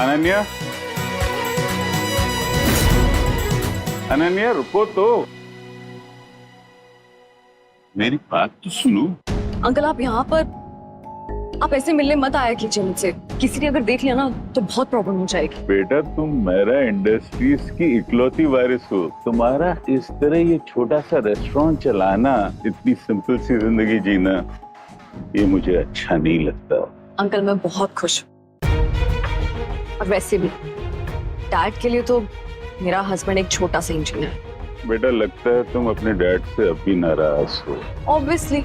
अनन्या, अनन्या रुको तो, मेरी बात तो सुनो। अंकल आप यहाँ पर, आप ऐसे मिलने मत आया कीजिए मुझसे। किसी ने अगर देख लिया ना तो बहुत प्रॉब्लम हो जाएगी। बेटा तुम मेरा इंडस्ट्रीज की इकलौती वारिस हो। तुम्हारा इस तरह ये छोटा सा रेस्टोरेंट चलाना, इतनी सिंपल सी जिंदगी जीना, ये मुझे अच्छा नहीं लगता। अंकल मैं बहुत खुश हूँ, और वैसे भी डैड के लिए तो मेरा हस्बैंड एक छोटा सा इंजीनियर है। बेटा लगता है तुम अपने डैड से अब भी नाराज हो। ऑब्वियसली,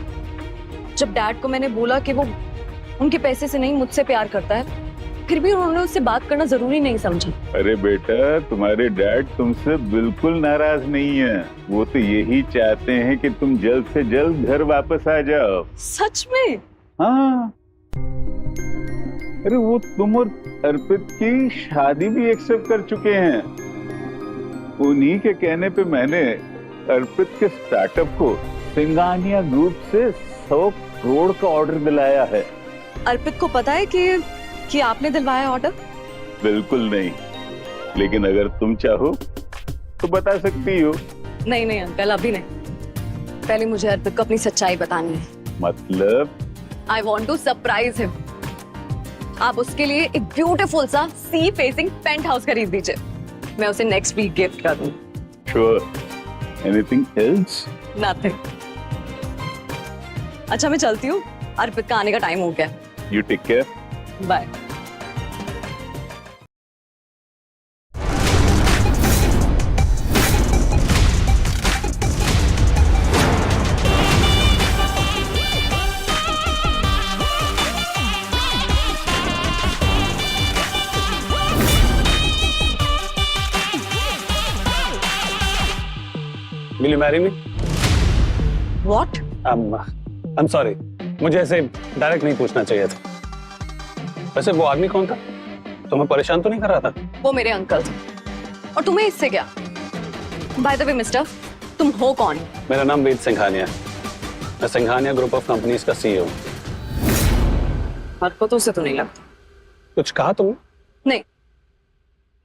जब डैड को मैंने बोला कि वो उनके पैसे से नहीं मुझसे प्यार करता है, फिर भी उन्होंने उससे बात करना जरूरी नहीं समझा। अरे बेटा तुम्हारे डैड तुमसे बिल्कुल नाराज नहीं है। वो तो यही चाहते हैं कि तुम जल्द से जल्द घर वापस आ जाओ। सच में? हाँ, अरे वो तुम और अर्पित की शादी भी एक्सेप्ट कर चुके हैं। उन्हीं के कहने पे मैंने अर्पित के स्टार्टअप को सिंघानिया ग्रुप से 100 करोड़ का ऑर्डर दिलाया है। अर्पित को पता है कि आपने दिलवाया ऑर्डर? बिल्कुल नहीं, लेकिन अगर तुम चाहो तो बता सकती हो। नहीं नहीं अंकल, अभी नहीं। पहले मुझे अर्पित को अपनी सच्चाई बतानी है। मतलब? I want to surprise him. आप उसके लिए एक ब्यूटीफुल सा सी फेसिंग पेंट हाउस खरीद दीजिए। मैं उसे नेक्स्ट वीक गिफ्ट कर दूंगी। श्योर। Anything else? नथिंग। अच्छा मैं चलती हूँ, अर्पित का आने का टाइम हो गया। You take care. Bye. Will you marry me? What? I'm sorry. मुझे ऐसे डायरेक्ट नहीं पूछना चाहिए था। वैसे वो आदमी कौन था? तुम्हें परेशान तो नहीं कर रहा था? वो मेरे अंकल थे। और तुम्हें इससे क्या? बाय द वे मिस्टर, तुम हो कौन? मेरा नाम वेद सिंघानिया। मैं सिंघानिया ग्रुप ऑफ कंपनीज का CEO हूँ। हरकतों से तो नहीं लगता। कुछ कहा तुमने? नहीं,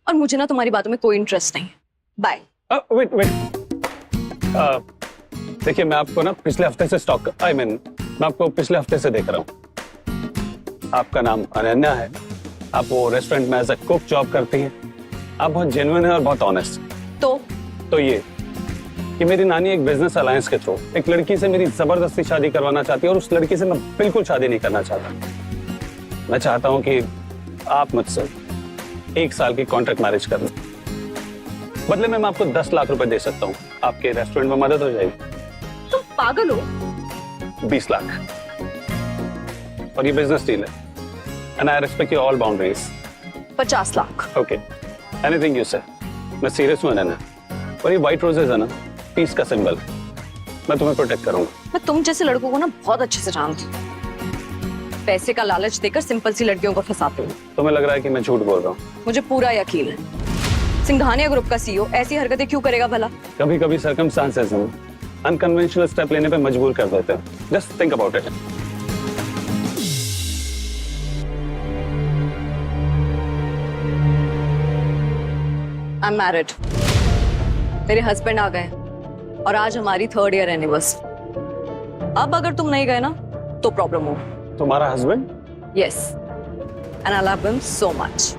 और मुझे ना तुम्हारी बातों में कोई इंटरेस्ट नहीं है। बाय। वेट। देखिए मैं आपको ना पिछले हफ्ते से मैं आपको पिछले हफ्ते से देख रहा हूँ। आपका नाम अनन्या है। आप वो रेस्टोरेंट में एज अ कुक जॉब करती हैं। आप बहुत जेन्युइन है और बहुत ऑनेस्ट। तो ये कि मेरी नानी एक बिजनेस अलायंस के थ्रू एक लड़की से मेरी जबरदस्ती शादी करवाना चाहती है, और उस लड़की से मैं बिल्कुल शादी नहीं करना चाहता। मैं चाहता हूँ कि आप मुझसे 1 साल की कॉन्ट्रैक्ट मैरिज कर लें। बदले में मैं आपको 10 लाख रुपए दे सकता हूँ। आपके रेस्टोरेंट में मदद हो जाएगी। तुम पागल हो? 20 लाख। और ये बिजनेस डील है। And I respect your all boundaries. 50 lakh. Okay, anything you से। मैं सीरियस हूँ ना। और ये व्हाइट रोजेस है ना, पीस का सिंबल। मैं तुम्हें प्रोटेक्ट करूंगा। मैं तुम जैसे लड़कों को ना बहुत अच्छे से जानती हूँ। पैसे का लालच देकर सिंपल सी लड़कियों को फंसाते हो। तुम्हें लग रहा है कि मैं झूठ बोल रहा हूँ? मुझे पूरा यकीन है। सिंघानिया ग्रुप का CEO ऐसी हरकतें क्यों करेगा भला? कभी कभी सर्कमस्टांसेस अनकन्वेंशनल स्टेप लेने पे मजबूर कर देते हैं। Just think about it. I am married. मेरे हस्बैंड आ गए और आज हमारी 3rd ईयर एनिवर्सरी। अब अगर तुम नहीं गए ना तो प्रॉब्लम हो। तुम्हारा husband? Yes, and I love him so much.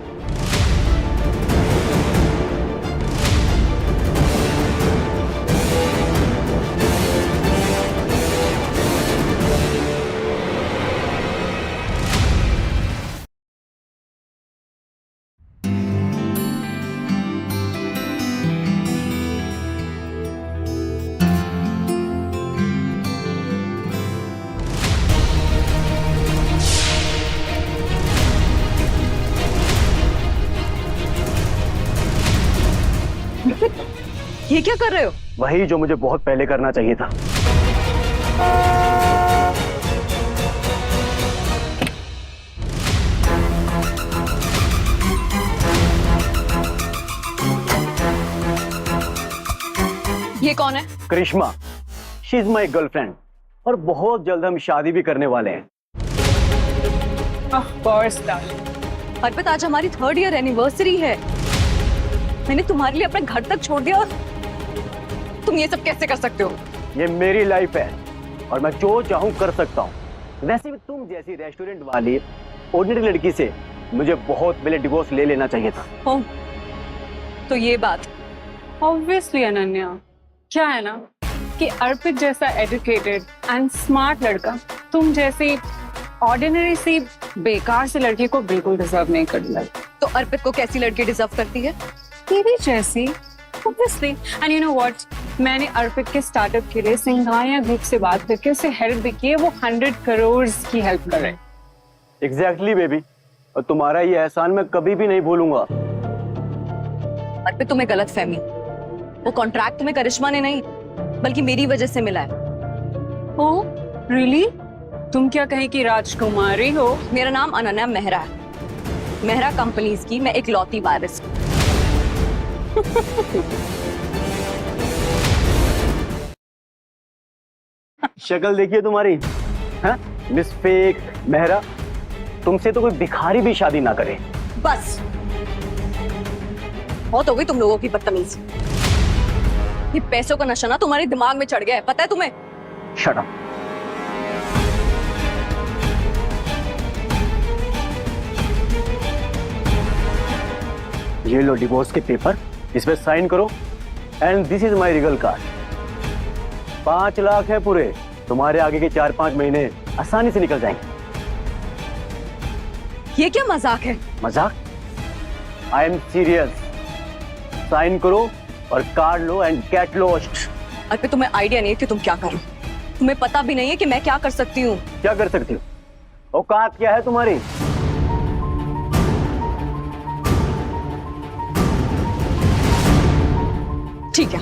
ये क्या कर रहे हो? वही जो मुझे बहुत पहले करना चाहिए था। ये कौन है? करिश्मा, शी इज माई गर्लफ्रेंड, और बहुत जल्द हम शादी भी करने वाले हैं। Of course, darling. अर्पित आज हमारी 3rd ईयर एनिवर्सरी है। मैंने तुम्हारे लिए अपने घर तक छोड़ दिया और तुम ये सब कैसे कर सकते हो? ये मेरी लाइफ है और मैं जो चाहूँ कर सकता हूँ। वैसे भी तुम जैसी रेस्टोरेंट वाली ऑर्डिनरी लड़की से मुझे बहुत पहले डिवोर्स ले लेना चाहिए था। हो तो ये बात ऑब्वियसली अनन्या, क्या है ना कि अर्पित जैसा एजुकेटेड एंड स्मार्ट लड़का तुम जैसी ऑर्डिनरी सी बेकार से लड़की को बिल्कुल डिजर्व नहीं करता। तो अर्पित को कैसी लड़की डिजर्व करती है? तेरी जैसी obviously. And you know what, मैंने अर्पित के स्टार्टअप के लिए सिंघानिया ग्रुप से बात करके उसे हेल्प भी की है। वो 100 करोड़ की हेल्प कर रहे हैं। एग्जैक्टली बेबी, और तुम्हारा ये एहसान मैं कभी भी नहीं भूलूंगा। अर्पित तुम्हें गलत फहमी, वो कॉन्ट्रैक्ट तुम्हें करिश्मा ने नहीं बल्कि मेरी वजह से मिला है। Oh really? तुम क्या कहें कि राजकुमारी हो? मेरा नाम अनन्या मेहरा है। मेहरा कंपनीज की मैं इकलौती वारिस। शक्ल देखिए तुम्हारी, हाँ? मिस फेक मेहरा, तुमसे तो कोई भिखारी भी शादी ना करे। बस बहुत हो गई तुम लोगों की बदतमीजी। ये पैसों का नशा ना तुम्हारे दिमाग में चढ़ गया है, पता है तुम्हें? Shut up. ये लो डिवोर्स के पेपर, इस पे साइन करो and this is my Regal card. 5 lakh है पूरे, तुम्हारे आगे के 4-5 महीने आसानी से निकल जाएंगे। ये क्या मजाक है? मजाक? I am serious. साइन करो और कार्ड लो एंड गेट लॉस्ट। अर्पित तुम्हें आइडिया नहीं है कि तुम क्या करो। तुम्हें पता भी नहीं है कि मैं क्या कर सकती हूँ। क्या कर सकती हो? औकात क्या है तुम्हारी? ठीक है,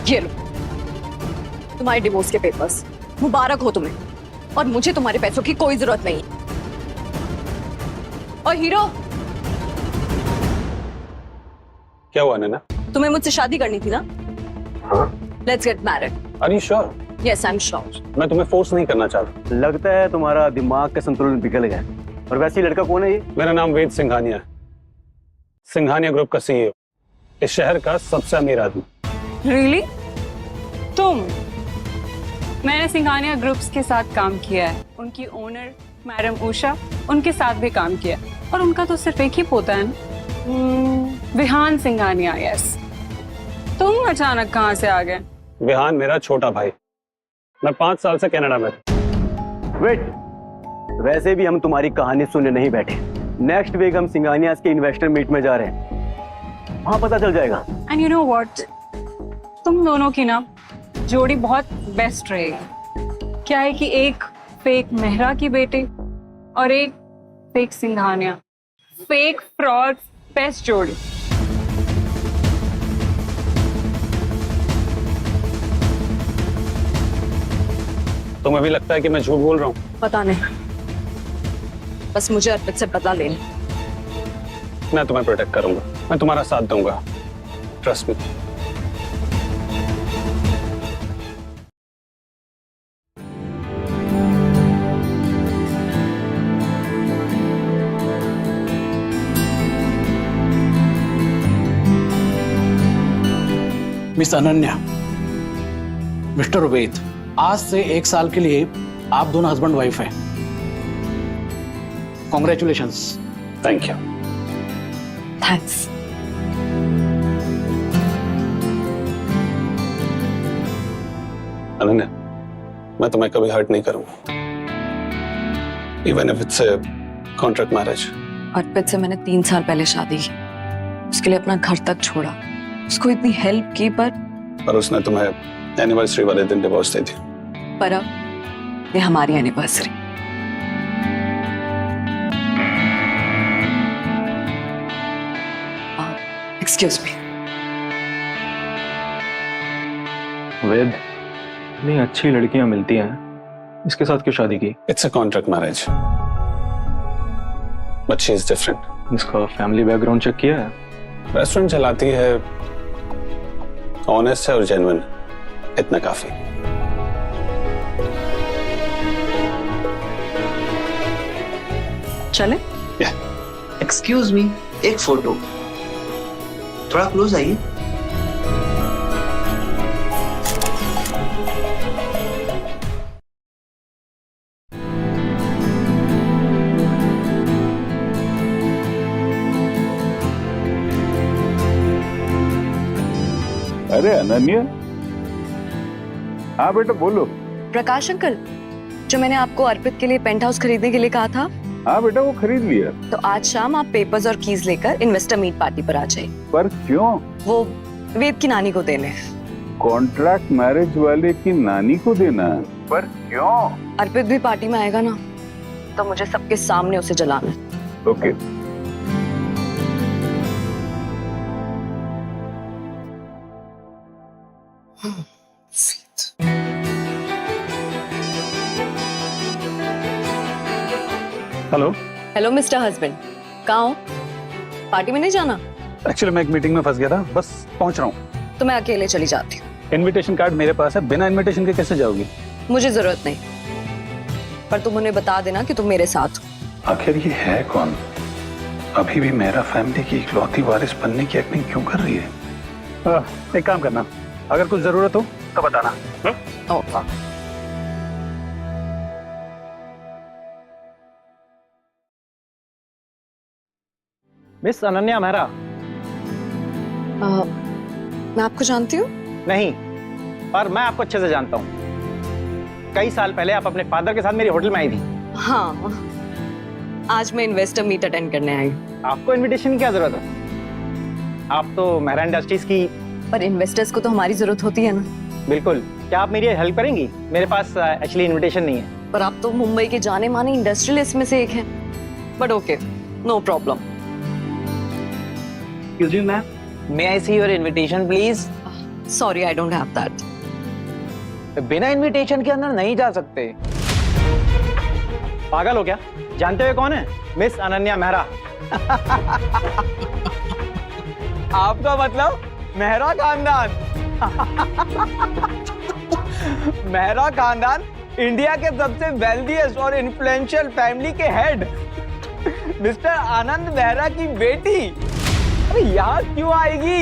ये लो तुम्हारे डिवोर्स के पेपर्स। मुबारक हो तुम्हें, और मुझे तुम्हारे पैसों की कोई जरूरत नहीं। और हीरो, क्या हुआ नैना? तुम्हें मुझसे शादी करनी थी ना? Let's get married. Are you sure? Yes I am sure. मैं तुम्हें फोर्स नहीं करना चाहता। लगता है तुम्हारा दिमाग का संतुलन बिगड़ गया। और वैसे लड़का कौन है ये? मेरा नाम वेद सिंघानिया है, सिंघानिया ग्रुप का सीईओ, इस शहर का सबसे अमीर आदमी। रियली? तुम? मैंने सिंघानिया ग्रुप्स के साथ काम किया है। उनकी ओनर मैडम उषा, उनके साथ भी काम किया। और उनका तो सिर्फ एक ही पोता है, विहान सिंघानिया। यस। तुम अचानक कहाँ से आ गए? विहान मेरा छोटा भाई। मैं 5 साल से कनाडा में। वेट, वैसे भी हम तुम्हारी कहानी सुनने नहीं बैठे। नेक्स्ट वीक हम सिंघानियास के इन्वेस्टर मीट में जा रहे हैं, वहां पता चल जाएगा। एंड यू नो व्हाट, तुम दोनों की ना जोड़ी बहुत बेस्ट रहेगी। क्या है कि एक फेक मेहरा की बेटी और एक fake Singhania, fake fraud, best जोड़ी। तुम्हें भी लगता है कि मैं झूठ बोल रहा हूँ? पता नहीं, बस मुझे अर्पित से बदला लेना। मैं तुम्हें प्रोटेक्ट करूंगा, मैं तुम्हारा साथ दूंगा, trust me. Miss Ananya, mister Ved, आज से 1 साल के लिए आप दोनों हस्बैंड वाइफ हैं। Congratulations. Thank you. Thanks. Ananya, मैं तुम्हें कभी हर्ट नहीं करूंगा, even if it's a contract marriage. Arpit से मैंने 3 साल पहले शादी की, उसके लिए अपना घर तक छोड़ा, उसको इतनी हेल्प की, पर उसने तुम्हें एनिवर्सरी वाले दिन डिवोर्स दे दी। पर अब ये हमारी एनिवर्सरी। Excuse me. वेद, इतनी अच्छी लड़कियां मिलती हैं, इसके साथ क्यों शादी की? It's a contract marriage, but she is different. इसका फैमिली बैकग्राउंड चेक किया है? रेस्टोरेंट चलाती है, ऑनेस्ट है और जेन्युइन, इतना काफी। चले? एक्सक्यूज मी, एक फोटो, थोड़ा क्लोज आइए। अरे अनन्या, हाँ बेटा बोलो। प्रकाश अंकल, जो मैंने आपको अर्पित के लिए पेंट हाउस खरीदने के लिए कहा था, हाँ बेटा वो खरीद लिया। तो आज शाम आप पेपर्स और कीज लेकर इन्वेस्टर मीट पार्टी पर आ जाइए। पर क्यों? वो वेद की नानी को देने। कॉन्ट्रैक्ट मैरिज वाले की नानी को देना है? पर क्यों? अर्पित भी पार्टी में आएगा ना, तो मुझे सबके सामने उसे जलाना है। Okay. Hello. Hello mister husband, कहाँ हो? पार्टी में नहीं जाना? एक्चुअली मैं एक मीटिंग में फंस गया था, बस पहुंच रहा हूँ। तो मैं अकेले चली जाती हूँ। इनविटेशन कार्ड मेरे पास है, बिना इनविटेशन के कैसे जाओगी? मुझे जरूरत नहीं, पर तुम उन्हें बता देना कि तुम मेरे साथ हो। आखिर ये है कौन? अभी भी मेरा फैमिली की इकलौती वारिस बनने की एक्टिंग क्यों कर रही है? एक काम करना, अगर कुछ जरूरत हो तो बताना। ओह, मिस अनन्या मेहरा। मैं आपको जानती हूँ? नहीं, पर मैं आपको अच्छे से जानता हूँ। कई साल पहले आप अपने फादर के साथ मेरी होटल में आई थी। हाँ, आज मैं इन्वेस्टर मीट अटेंड करने आई हूँ। आपको इनविटेशन की क्या जरूरत है? आप तो मेहरा इंडस्ट्रीज की। पर इन्वेस्टर्स को तो हमारी जरूरत होती है ना। बिल्कुल। क्या आप मेरी हेल्प करेंगी? मेरे पास एक्चुअली इनविटेशन नहीं है। पर आप तो मुंबई के जाने माने इंडस्ट्रियलिस्ट में से एक हैं। But okay, no problem. Excuse me, ma'am. May I see your invitation, please? Sorry, I don't have that. बिना इनविटेशन के अंदर नहीं जा सकते। पागल हो क्या? जानते हुए कौन है? मिस अनन्या मेहरा। आपका मतलब मेहरा खानदान। मेहरा खानदान इंडिया के सबसे वेल्दीएस्ट और इन्फ्लुएंशियल फैमिली के हेड मिस्टर आनंद मेहरा की बेटी अरे याद क्यों आएगी?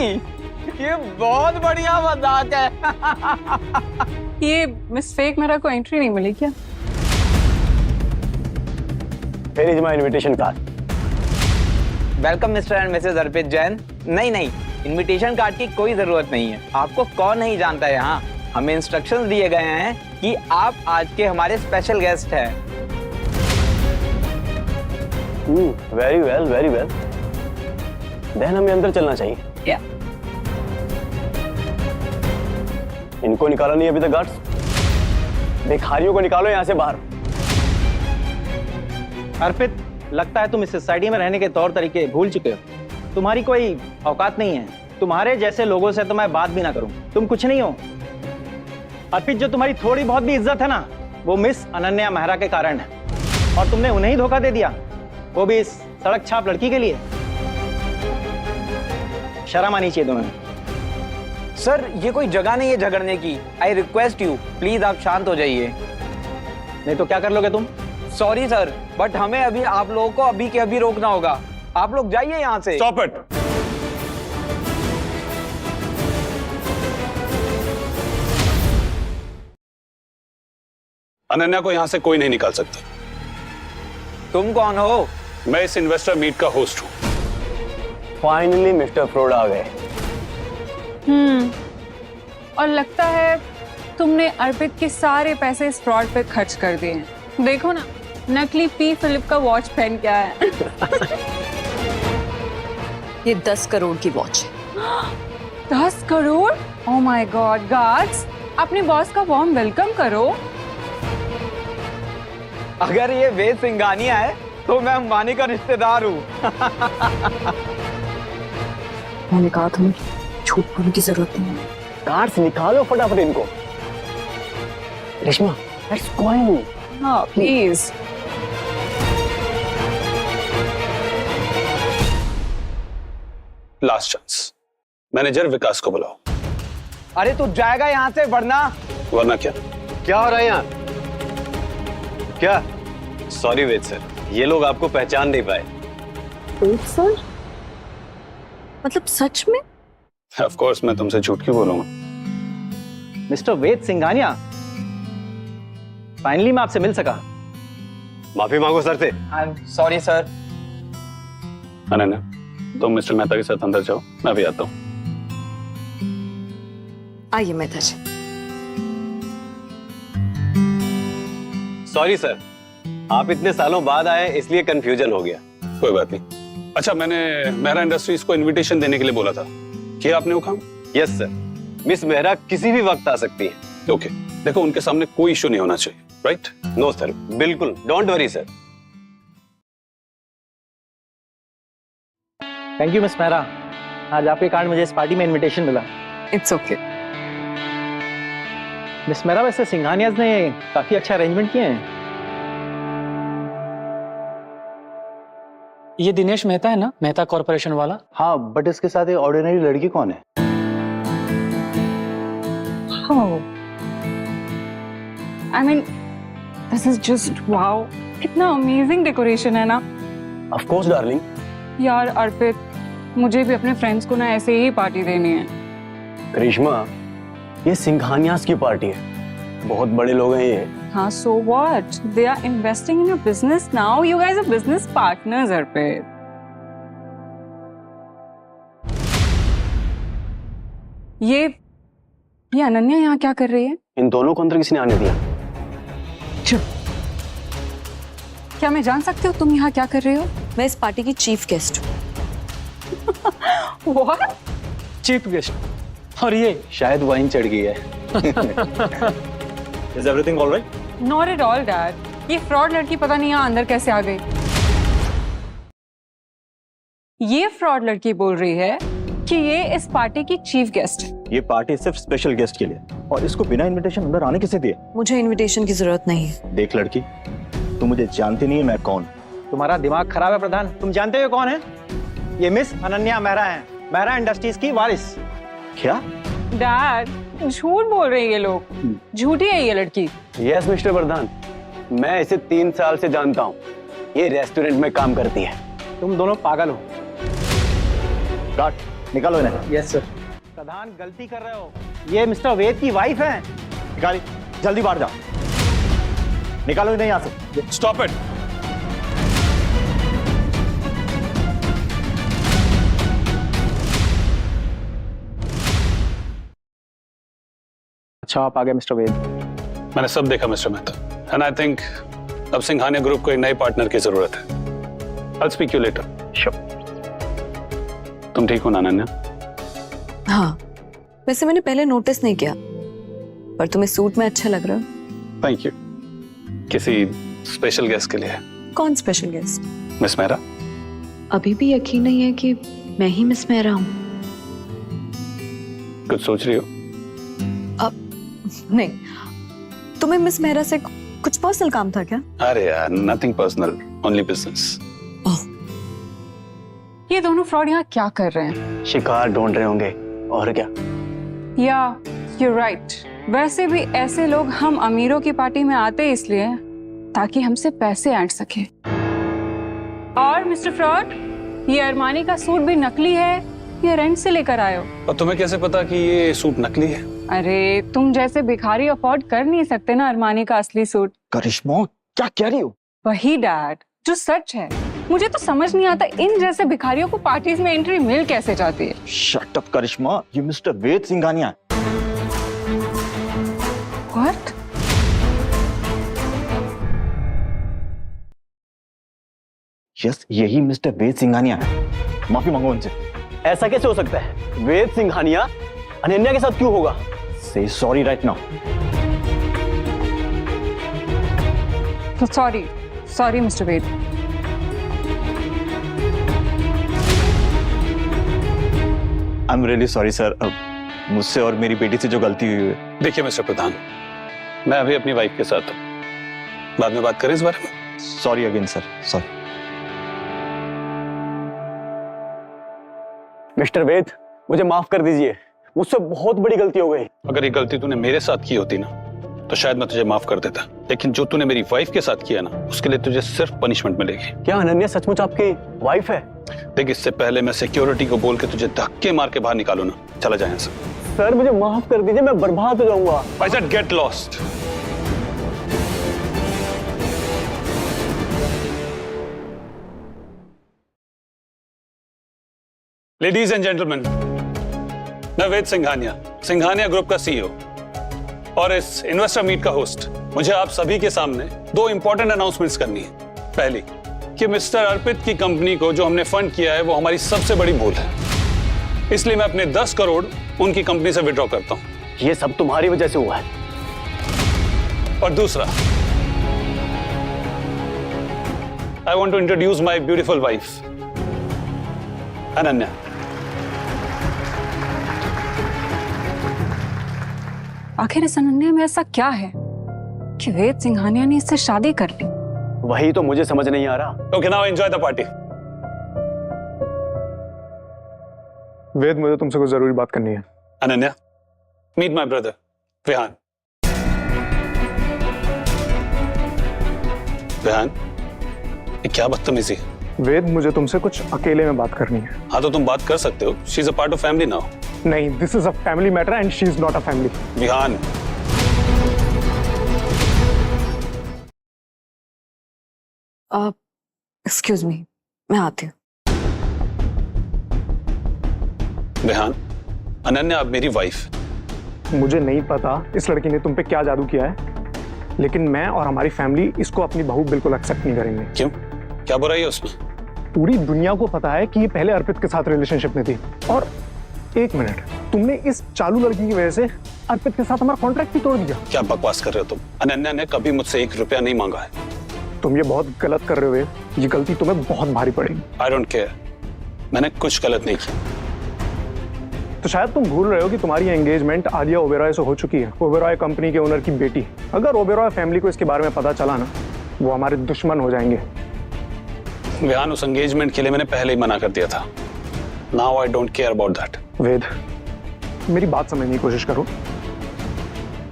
ये बहुत बढ़िया मजाक है। ये मिस फेक मेरा को एंट्री नहीं मिली क्या? Here is my invitation card. Welcome mister and Mrs Arpit Jain. नहीं, इनविटेशन कार्ड की कोई जरूरत नहीं है। आपको कौन नहीं जानता है यहाँ। हमें इंस्ट्रक्शंस दिए गए हैं कि आप आज के हमारे स्पेशल गेस्ट हैं। Very well, very well. Then हमें अंदर चलना चाहिए। या इनको निकाला नहीं अभी तक गार्ड्स। भिखारियों को निकालो यहाँ से बाहर। अर्पित, लगता है तुम इस सोसाइटी में रहने के तौर तरीके भूल चुके हो। तुम्हारी कोई औकात नहीं है। तुम्हारे जैसे लोगों से तो मैं बात भी ना करूं। तुम कुछ नहीं हो। अर्पित, जो तुम्हारी थोड़ी बहुत भी इज्जत है ना, वो मिस अनन्या मेहरा के कारण है। और तुमने उन्हें ही धोखा दे दिया, वो भी इस सड़क छाप लड़की के लिए। शर्म आनी चाहिए तुम्हें। सर, ये कोई जगह नहीं है झगड़ने की। आई रिक्वेस्ट यू, प्लीज आप शांत हो जाइए। नहीं तो क्या कर लोगे तुम? सॉरी सर, बट हमें अभी आप लोगों को अभी के अभी रोकना होगा। आप लोग जाइए यहाँ से। Stop it. अनन्या को यहां से कोई नहीं निकाल सकता। तुम कौन हो? मैं इस इन्वेस्टर मीट का होस्ट हूं। फाइनली मिस्टर फ्रॉड आ गए। और लगता है तुमने अर्पित के सारे पैसे इस फ्रॉड पे खर्च कर दिए हैं। देखो ना, नकली पी फिलिप का वॉच पहन के आया है। ये 10 करोड़ की वॉच है। 10 crore? Oh my God. Guards, अपने बॉस का वार्म वेलकम करो। अगर ये वेद सिंघानिया है तो मैं अंबानी का रिश्तेदार हूँ। मैंने कहा तुम्हें झूठ बोलने की जरूरत नहीं है। कार्ड्स निकालो फटाफट इनको। रेशमा, लेट्स गो इन। हाँ प्लीज। लास्ट चांस, मैनेजर विकास को बुलाओ। अरे तू जाएगा यहाँ से, वरना क्या? क्या हो रहा है यहाँ? क्या? सॉरी वेद सर, ये लोग आपको पहचान नहीं पाए। सर मतलब सच में? ऑफ कोर्स, मैं तुमसे झूठ क्यों बोलूंगा? मिस्टर वेद सिंघानिया, फाइनली मैं आपसे मिल सका। माफी मांगो सर से। Sorry sir. अनन्या, तुम मिस्टर मेहता के साथ अंदर जाओ, मैं भी आता हूँ। आइए मेहता जी। सॉरी सर, आप इतने सालों बाद आए इसलिए कंफ्यूजन हो गया। कोई बात नहीं। अच्छा, मैंने मेहरा इंडस्ट्रीज को इनविटेशन देने के लिए बोला था, किया आपने वो काम? यस सर, मिस मेहरा किसी भी वक्त आ सकती है। ओके, देखो उनके सामने कोई इशू नहीं होना चाहिए, राइट? नो सर, बिल्कुल, don't worry sir. Thank you miss Mehra, आज आपके कारण मुझे इस पार्टी में इनविटेशन मिला। It's okay. मिस मेहरा, वैसे सिंघानियाज ने काफी अच्छा अरेंजमेंट किए हैं। ये दिनेश मेहता है ना, मेहता कॉर्पोरेशन वाला? हाँ, बट इसके साथ एक ऑर्डिनरी लड़की कौन है? I mean this is just wow, कितना अमेजिंग डेकोरेशन है ना। Of course darling. यार अर्पित, मुझे भी अपने फ्रेंड्स को ना ऐसे ही पार्टी देनी है। करिश्मा, ये सिंघानियाज की पार्टी है, बहुत बड़े लोग हैं ये। हाँ, so what? They are investing in your business now. You guys are business partners, अर्पित। ये अनन्या यहाँ क्या कर रही है? इन दोनों को अंदर किसने आने दिया? चुप। क्या मैं जान सकती हूँ तुम यहाँ क्या कर रहे हो? मैं इस पार्टी की चीफ गेस्ट हूँ। What? Chief guest. और ये शायद वाइन चढ़ गई है। Is everything all right? Not at all, Dad. ये फ्रॉड लड़की पता नहीं यहाँ अंदर कैसे आ गई। ये फ्रॉड लड़की बोल रही है कि ये इस पार्टी की चीफ गेस्ट है। ये पार्टी सिर्फ स्पेशल गेस्ट के लिए, और इसको बिना इनविटेशन अंदर आने किसे दिया? मुझे इनविटेशन की जरूरत नहीं है। देख लड़की, तू मुझे जानती नहीं है मैं कौन। तुम्हारा दिमाग खराब है प्रधान, तुम जानते हो कौन है? ये मिस अनन्या मेहरा है, मेहरा इंडस्ट्रीज की वारिस। क्या? डैड, झूठ बोल रहे हैं ये लोग, झूठी है ये लड़की। यस मिस्टर प्रधान, मैं इसे 3 साल से जानता हूँ, ये रेस्टोरेंट में काम करती है। तुम दोनों पागल हो। काट, निकालो इन्हें। Yes sir. प्रधान, गलती कर रहे हो, ये मिस्टर वेद की वाइफ है। निकाली, जल्दी बाहर जाओ, निकालो इन्हें यहाँ से। Stop it. अच्छा, आप आ गए मिस्टर वेद। मैंने सब देखा mister Mehta, and I think अब सिंघानिया ग्रुप को एक नए पार्टनर की जरूरत है। I'll speak you later. Sure. तुम ठीक हो ना अनन्या? हाँ, वैसे मैंने पहले नोटिस नहीं किया, पर तुम्हें सूट में अच्छा लग रहा है। Thank you. किसी स्पेशल गेस्ट के लिए है? कौन स्पेशल गेस्ट? मिस मेहरा। अभी भी यकीन नहीं है कि मैं ही मिस मेहरा हूँ। कुछ सोच रही हो? नहीं, तुम्हें मिस मेहरा से कुछ पर्सनल काम था क्या? अरे यार, नथिंग पर्सनल, ओनली बिजनेस। ये दोनों फ्रॉड यहाँ क्या कर रहे हैं? शिकार ढूंढ रहे होंगे, और क्या। या you're right. वैसे भी ऐसे लोग हम अमीरों की पार्टी में आते इसलिए ताकि हमसे पैसे ऐंठ सके। और मिस्टर फ्रॉड, ये अरमानी का सूट भी नकली है, ये रेंट से लेकर आए हो। और तुम्हें कैसे पता कि ये सूट नकली है? अरे तुम जैसे भिखारी अफोर्ड कर नहीं सकते ना अरमानी का असली सूट। करिश्मा, क्या कह रही हो? वही डैड, जो सच है। मुझे तो समझ नहीं आता इन जैसे भिखारियों को पार्टीज में एंट्री मिल कैसे जाती है। शट अप करिश्मा, ये मिस्टर वेद सिंघानिया है। What? यस, यही मिस्टर वेद सिंघानिया है। माफी मांगो उनसे। ऐसा कैसे हो सकता है? वेद सिंघानिया अनन्या के साथ क्यों होगा? Say sorry right now. So sorry Mr. Wade. I'm really sorry sir. मुझसे और मेरी बेटी से जो गलती हुई है। देखिए मिस्टर प्रधान, मैं अभी अपनी वाइफ के साथ हूँ, बाद में बात करें इस बारे में। Sorry again sir. Sorry. Mister Ved, मुझे माफ कर दीजिए, मुझसे बहुत बड़ी गलती हो गई। अगर ये गलती तूने मेरे साथ की होती ना, तो शायद मैं तुझे माफ कर देता, लेकिन जो तूने मेरी वाइफ के साथ किया ना, उसके लिए तुझे सिर्फ पनिशमेंट मिलेगी। क्या अनन्या सचमुच आपकी वाइफ है? देख, इससे पहले मैं सिक्योरिटी को बोल के तुझे धक्के मार के बाहर निकालू ना, चला जाए यहाँ से। सर मुझे माफ कर दीजिए, मैं बर्बाद हो जाऊंगा। I said get lost. Ladies and gentleman, मैं वेद सिंघानिया ग्रुप का सीईओ और इस इन्वेस्टर मीट का होस्ट। मुझे आप सभी के सामने दो इंपॉर्टेंट अनाउंसमेंट्स करनी है। पहली कि मिस्टर अर्पित की कंपनी को जो हमने फंड किया है वो हमारी सबसे बड़ी भूल है, इसलिए मैं अपने 10 करोड़ उनकी कंपनी से विड्रॉ करता हूं। ये सब तुम्हारी वजह से हुआ है। और दूसरा, I want to introduce my beautiful wife Ananya. आखिर इस अनन्या में ऐसा क्या है कि वेद सिंघानिया ने इससे शादी कर ली? वही तो मुझे समझ नहीं आ रहा। Okay, now enjoy the party. Ved, मुझे तुमसे कुछ जरूरी बात करनी है। Ananya, meet my brother Vihaan. Vihaan, ये क्या बदतमीजी है? वेद, मुझे तुमसे कुछ अकेले में बात करनी है। हाँ तो तुम बात कर सकते हो। She is a part of family now. नहीं, this is a family matter and she is not a family. Vihaan, excuse me, मैं आती हूँ। विहान, अनन्या अब मेरी वाइफ। मुझे नहीं पता इस लड़की ने तुम पे क्या जादू किया है, लेकिन मैं और हमारी फैमिली इसको अपनी बहू बिल्कुल एक्सेप्ट नहीं करेंगे। क्यों? क्या बुराई है उसमें? पूरी दुनिया को पता है कि ये पहले अर्पित के साथ रिलेशनशिप में थी, और एक मिनट, तुमने इस चालू लड़की की वजह से अर्पित के साथ हमारा कॉन्ट्रैक्ट भी तोड़ दिया। क्या बकवास कर रहे हो तुम? अनन्या ने कभी मुझसे 1 रुपया नहीं मांगा है। तुम ये बहुत गलत कर रहे हो। ये गलती तुम्हें बहुत भारी पड़ेगी। आई डोंट केयर, मैंने कुछ गलत नहीं किया। तो शायद तुम भूल रहे हो कि तुम्हारी एंगेजमेंट आलिया ओबेरॉय से हो चुकी है, ओबेरॉय कंपनी के ओनर की बेटी। अगर ओबेरॉय फैमिली को इसके बारे में पता चला ना, वो हमारे दुश्मन हो जाएंगे। विहान, उस एंगेजमेंट के लिए मैंने पहले ही मना कर दिया था। Now I don't care about that. Ved, मेरी बात समझने की कोशिश करो।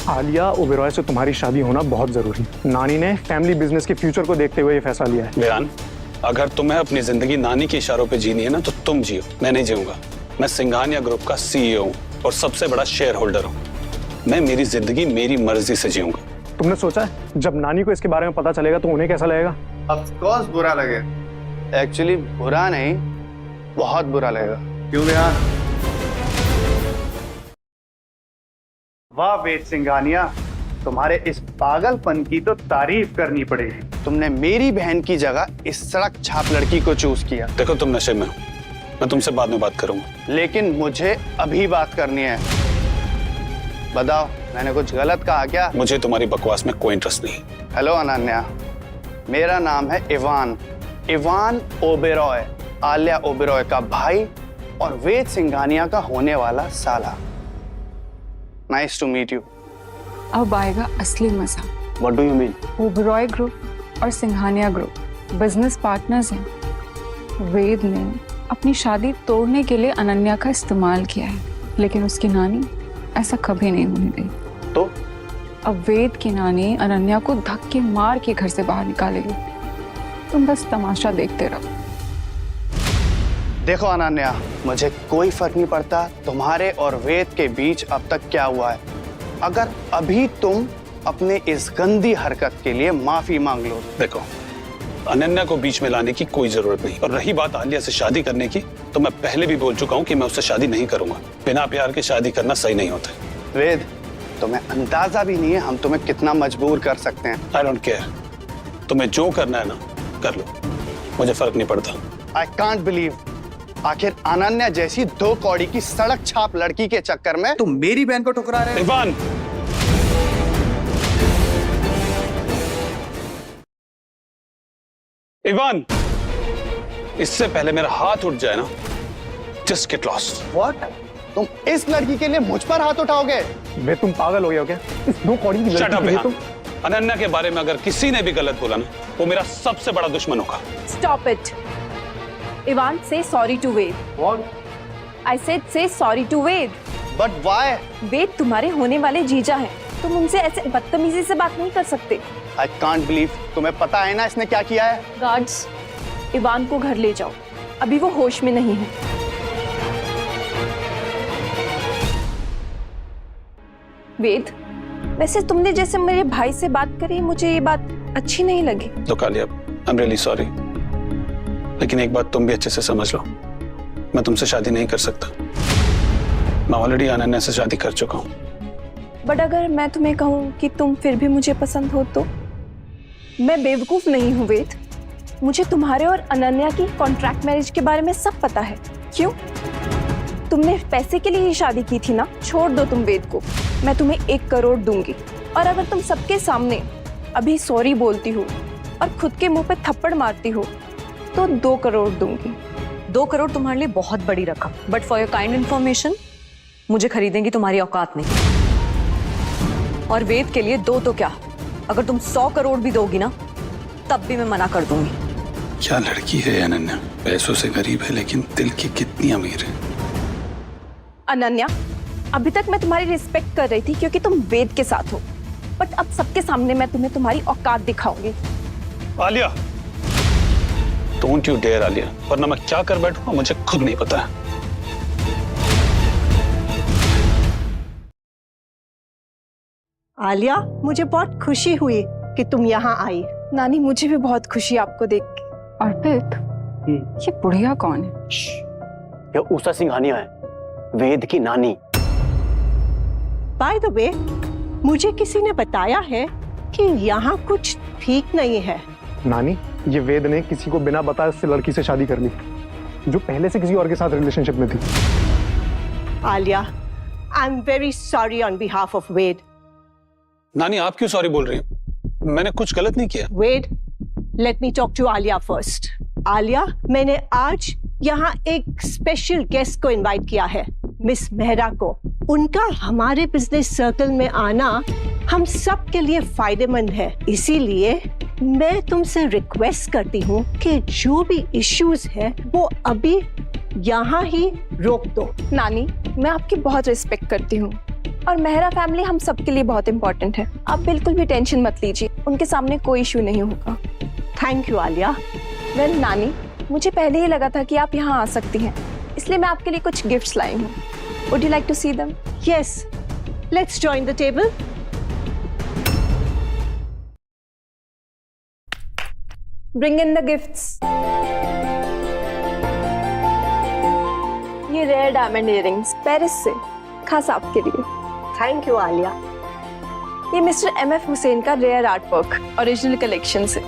आलिया ओबेरॉय से तुम्हारी शादी होना बहुत जरूरी। नानी ने फैमिली बिजनेस के फ्यूचर को देखते हुए ये फैसला लिया है। विहान, अगर तुम्हें अपनी जिंदगी नानी के इशारों पे जीनी है ना, तो तुम जियो, मैं नहीं जीऊंगा। मैं सिंघानिया ग्रुप का सीईओ हूँ और सबसे बड़ा शेयर होल्डर हूँ। मैं मेरी जिंदगी मेरी मर्जी से जीऊंगा। तुमने सोचा है जब नानी को इसके बारे में पता चलेगा तो उन्हें कैसा लगेगा? ऑफ कोर्स बुरा लगे। एक्चुअली बुरा नहीं, बहुत बुरा लगेगा। क्यों विहान? वाह वेद सिंघानिया, तुम्हारे इस पागलपन की तो तारीफ करनी पड़ेगी। तुमने मेरी बहन की जगह इस सड़क छाप लड़की को चूज किया। देखो, तुम नशे में हो, मैं तुमसे बाद में बात करूंगा। लेकिन मुझे अभी बात करनी है। बताओ, मैंने कुछ गलत कहा क्या? मुझे तुम्हारी बकवास में कोई इंटरेस्ट नहीं। हेलो अनन्या, मेरा नाम है इवान ओबेरॉय, आलिया ओबेरॉय का भाई और वेद सिंघानिया का होने वाला साला। Nice to meet you. अब आएगा असली मजा। What do you mean? Oberoi group और सिंघानिया ग्रुप बिजनेस पार्टनर्स हैं। वेद ने अपनी शादी तोड़ने के लिए अनन्या का इस्तेमाल किया है, लेकिन उसकी नानी ऐसा कभी नहीं होने देगी। तो अब वेद की नानी अनन्या को धक्के मार के घर से बाहर निकालेगी। तुम बस तमाशा देखते रहो। देखो अनन्या, मुझे कोई फर्क नहीं पड़ता तुम्हारे और वेद के बीच अब तक क्या हुआ है। अगर अभी तुम अपने इस गंदी हरकत के लिए माफी मांग लो। देखो, अनन्या को बीच में लाने की कोई जरूरत नहीं। और रही बात आलिया से शादी करने की, तो मैं पहले भी बोल चुका हूँ कि मैं उससे शादी नहीं करूंगा। बिना प्यार के शादी करना सही नहीं होता। वेद, तुम्हें अंदाजा भी नहीं है हम तुम्हें कितना मजबूर कर सकते हैं। आई डोंट केयर, तुम्हें जो करना है ना कर लो, मुझे फर्क नहीं पड़ता। आई कांट बिलीव, आखिर अनन्या जैसी 2 कौड़ी की सड़क छाप लड़की के चक्कर में तुम मेरी बहन को ठुकरा रहे हो। इवान, इवान, इससे पहले मेरा हाथ उठ जाए ना, जस्ट गेट लॉस्ट। व्हाट? तुम इस लड़की के लिए मुझ पर हाथ उठाओगे? वे तुम पागल हो गए हो क्या? इस 2 कौड़ी की Shut लड़की up, के लिए विहान। तुम अनन्या के बारे में अगर किसी ने भी गलत बोला ना, वो मेरा सबसे बड़ा दुश्मन होगा। Stop it. Ivan, say sorry to Ved. What? I said say sorry to Ved. But why? वेद तुम्हारे होने वाले जीजा हैं तुम उनसे ऐसे बदतमीजी से बात नहीं कर सकते। आई कांट बिलीव, तुम्हें पता है ना इसने क्या किया है? गार्ड्स, इवान को घर ले जाओ, अभी वो होश में नहीं है। वेद, वैसे तुमने जैसे मेरे भाई से बात करी, मुझे ये बात अच्छी नहीं लगी। Look Alia, I'm really sorry, लेकिन एक बात तुम भी अच्छे से समझ लो, मैं तुमसे शादी नहीं कर सकता। मैं ऑलरेडी अनन्या से शादी कर चुका हूँ। बट अगर मैं तुम्हें कहूँ कि तुम फिर भी मुझे पसंद हो तो? मैं बेवकूफ नहीं हूँ वेद, मुझे तुम्हारे और अनन्या की कॉन्ट्रैक्ट मैरिज के बारे में सब पता है। क्यों? तुमने पैसे के लिए ही शादी की थी ना? छोड़ दो तुम वेद को, मैं तुम्हें 1 करोड़ दूंगी, और अगर तुम सबके सामने अभी सॉरी बोलती हो और खुद के मुंह पे थप्पड़ मारती हो तो 2 करोड़ दूंगी। 2 करोड़ तुम्हारे लिए बहुत बड़ी रकम, but for your kind information, मुझे खरीदेंगी तुम्हारी औकात नहीं। और वेद के लिए 2 तो क्या, अगर तुम 100 करोड़ भी दोगी ना, तब भी मैं मना कर दूंगी। क्या लड़की है अनन्या, पैसों से गरीब है लेकिन दिल की कितनी अमीर है। अनन्या, अभी तक मैं तुम्हारी रिस्पेक्ट कर रही थी क्योंकि तुम वेद के साथ हो, बट अब सबके सामने मैं तुम्हें तुम्हारी औकात दिखाऊंगी। Alia, don't you dare Alia, वरना मैं क्या कर बैठूंगा मुझे खुद नहीं पता है। आलिया, मुझे बहुत खुशी हुई कि तुम यहाँ आई। नानी, मुझे भी बहुत खुशी आपको देख के। अर्पित, ये बुढ़िया कौन है? ये उषा सिंघानिया है, वेद की नानी। बाय द वे, मुझे किसी ने बताया है कि यहाँ कुछ ठीक नहीं है। नानी, ये वेद ने किसी को बिना बताए उससे लड़की से शादी कर ली, जो पहले से किसी और के साथ रिलेशनशिप में थी। Alia, I am very sorry on behalf of Ved. नानी, आप क्यों सॉरी बोल रही हैं? मैंने कुछ गलत नहीं किया। Ved, let me talk to Alia first. Alia, मैंने आज यहाँ एक स्पेशल गेस्ट को इनवाइट किया है, मिस मेहरा को। उनका हमारे बिजनेस सर्कल में आना हम सब के लिए फायदेमंद है, इसीलिए मैं तुमसे रिक्वेस्ट करती हूँ कि जो भी इश्यूज है वो अभी यहाँ ही रोक दो। नानी, मैं आपकी बहुत रिस्पेक्ट करती हूँ और मेहरा फैमिली हम सबके लिए बहुत इंपॉर्टेंट है। आप बिल्कुल भी टेंशन मत लीजिए, उनके सामने कोई इशू नहीं होगा। Thank you Alia. वेल नानी, मुझे पहले ही लगा था कि आप यहाँ आ सकती हैं, इसलिए मैं आपके लिए कुछ गिफ्ट्स लाई हूँ। Would you like to see them? Yes. Let's join the table. Bring in the gifts. ये रेयर डायमंड इयररिंग्स पेरिस से, खास आपके लिए। Thank you Alia. ये मिस्टर MF हुसैन का rare art work, original collection से।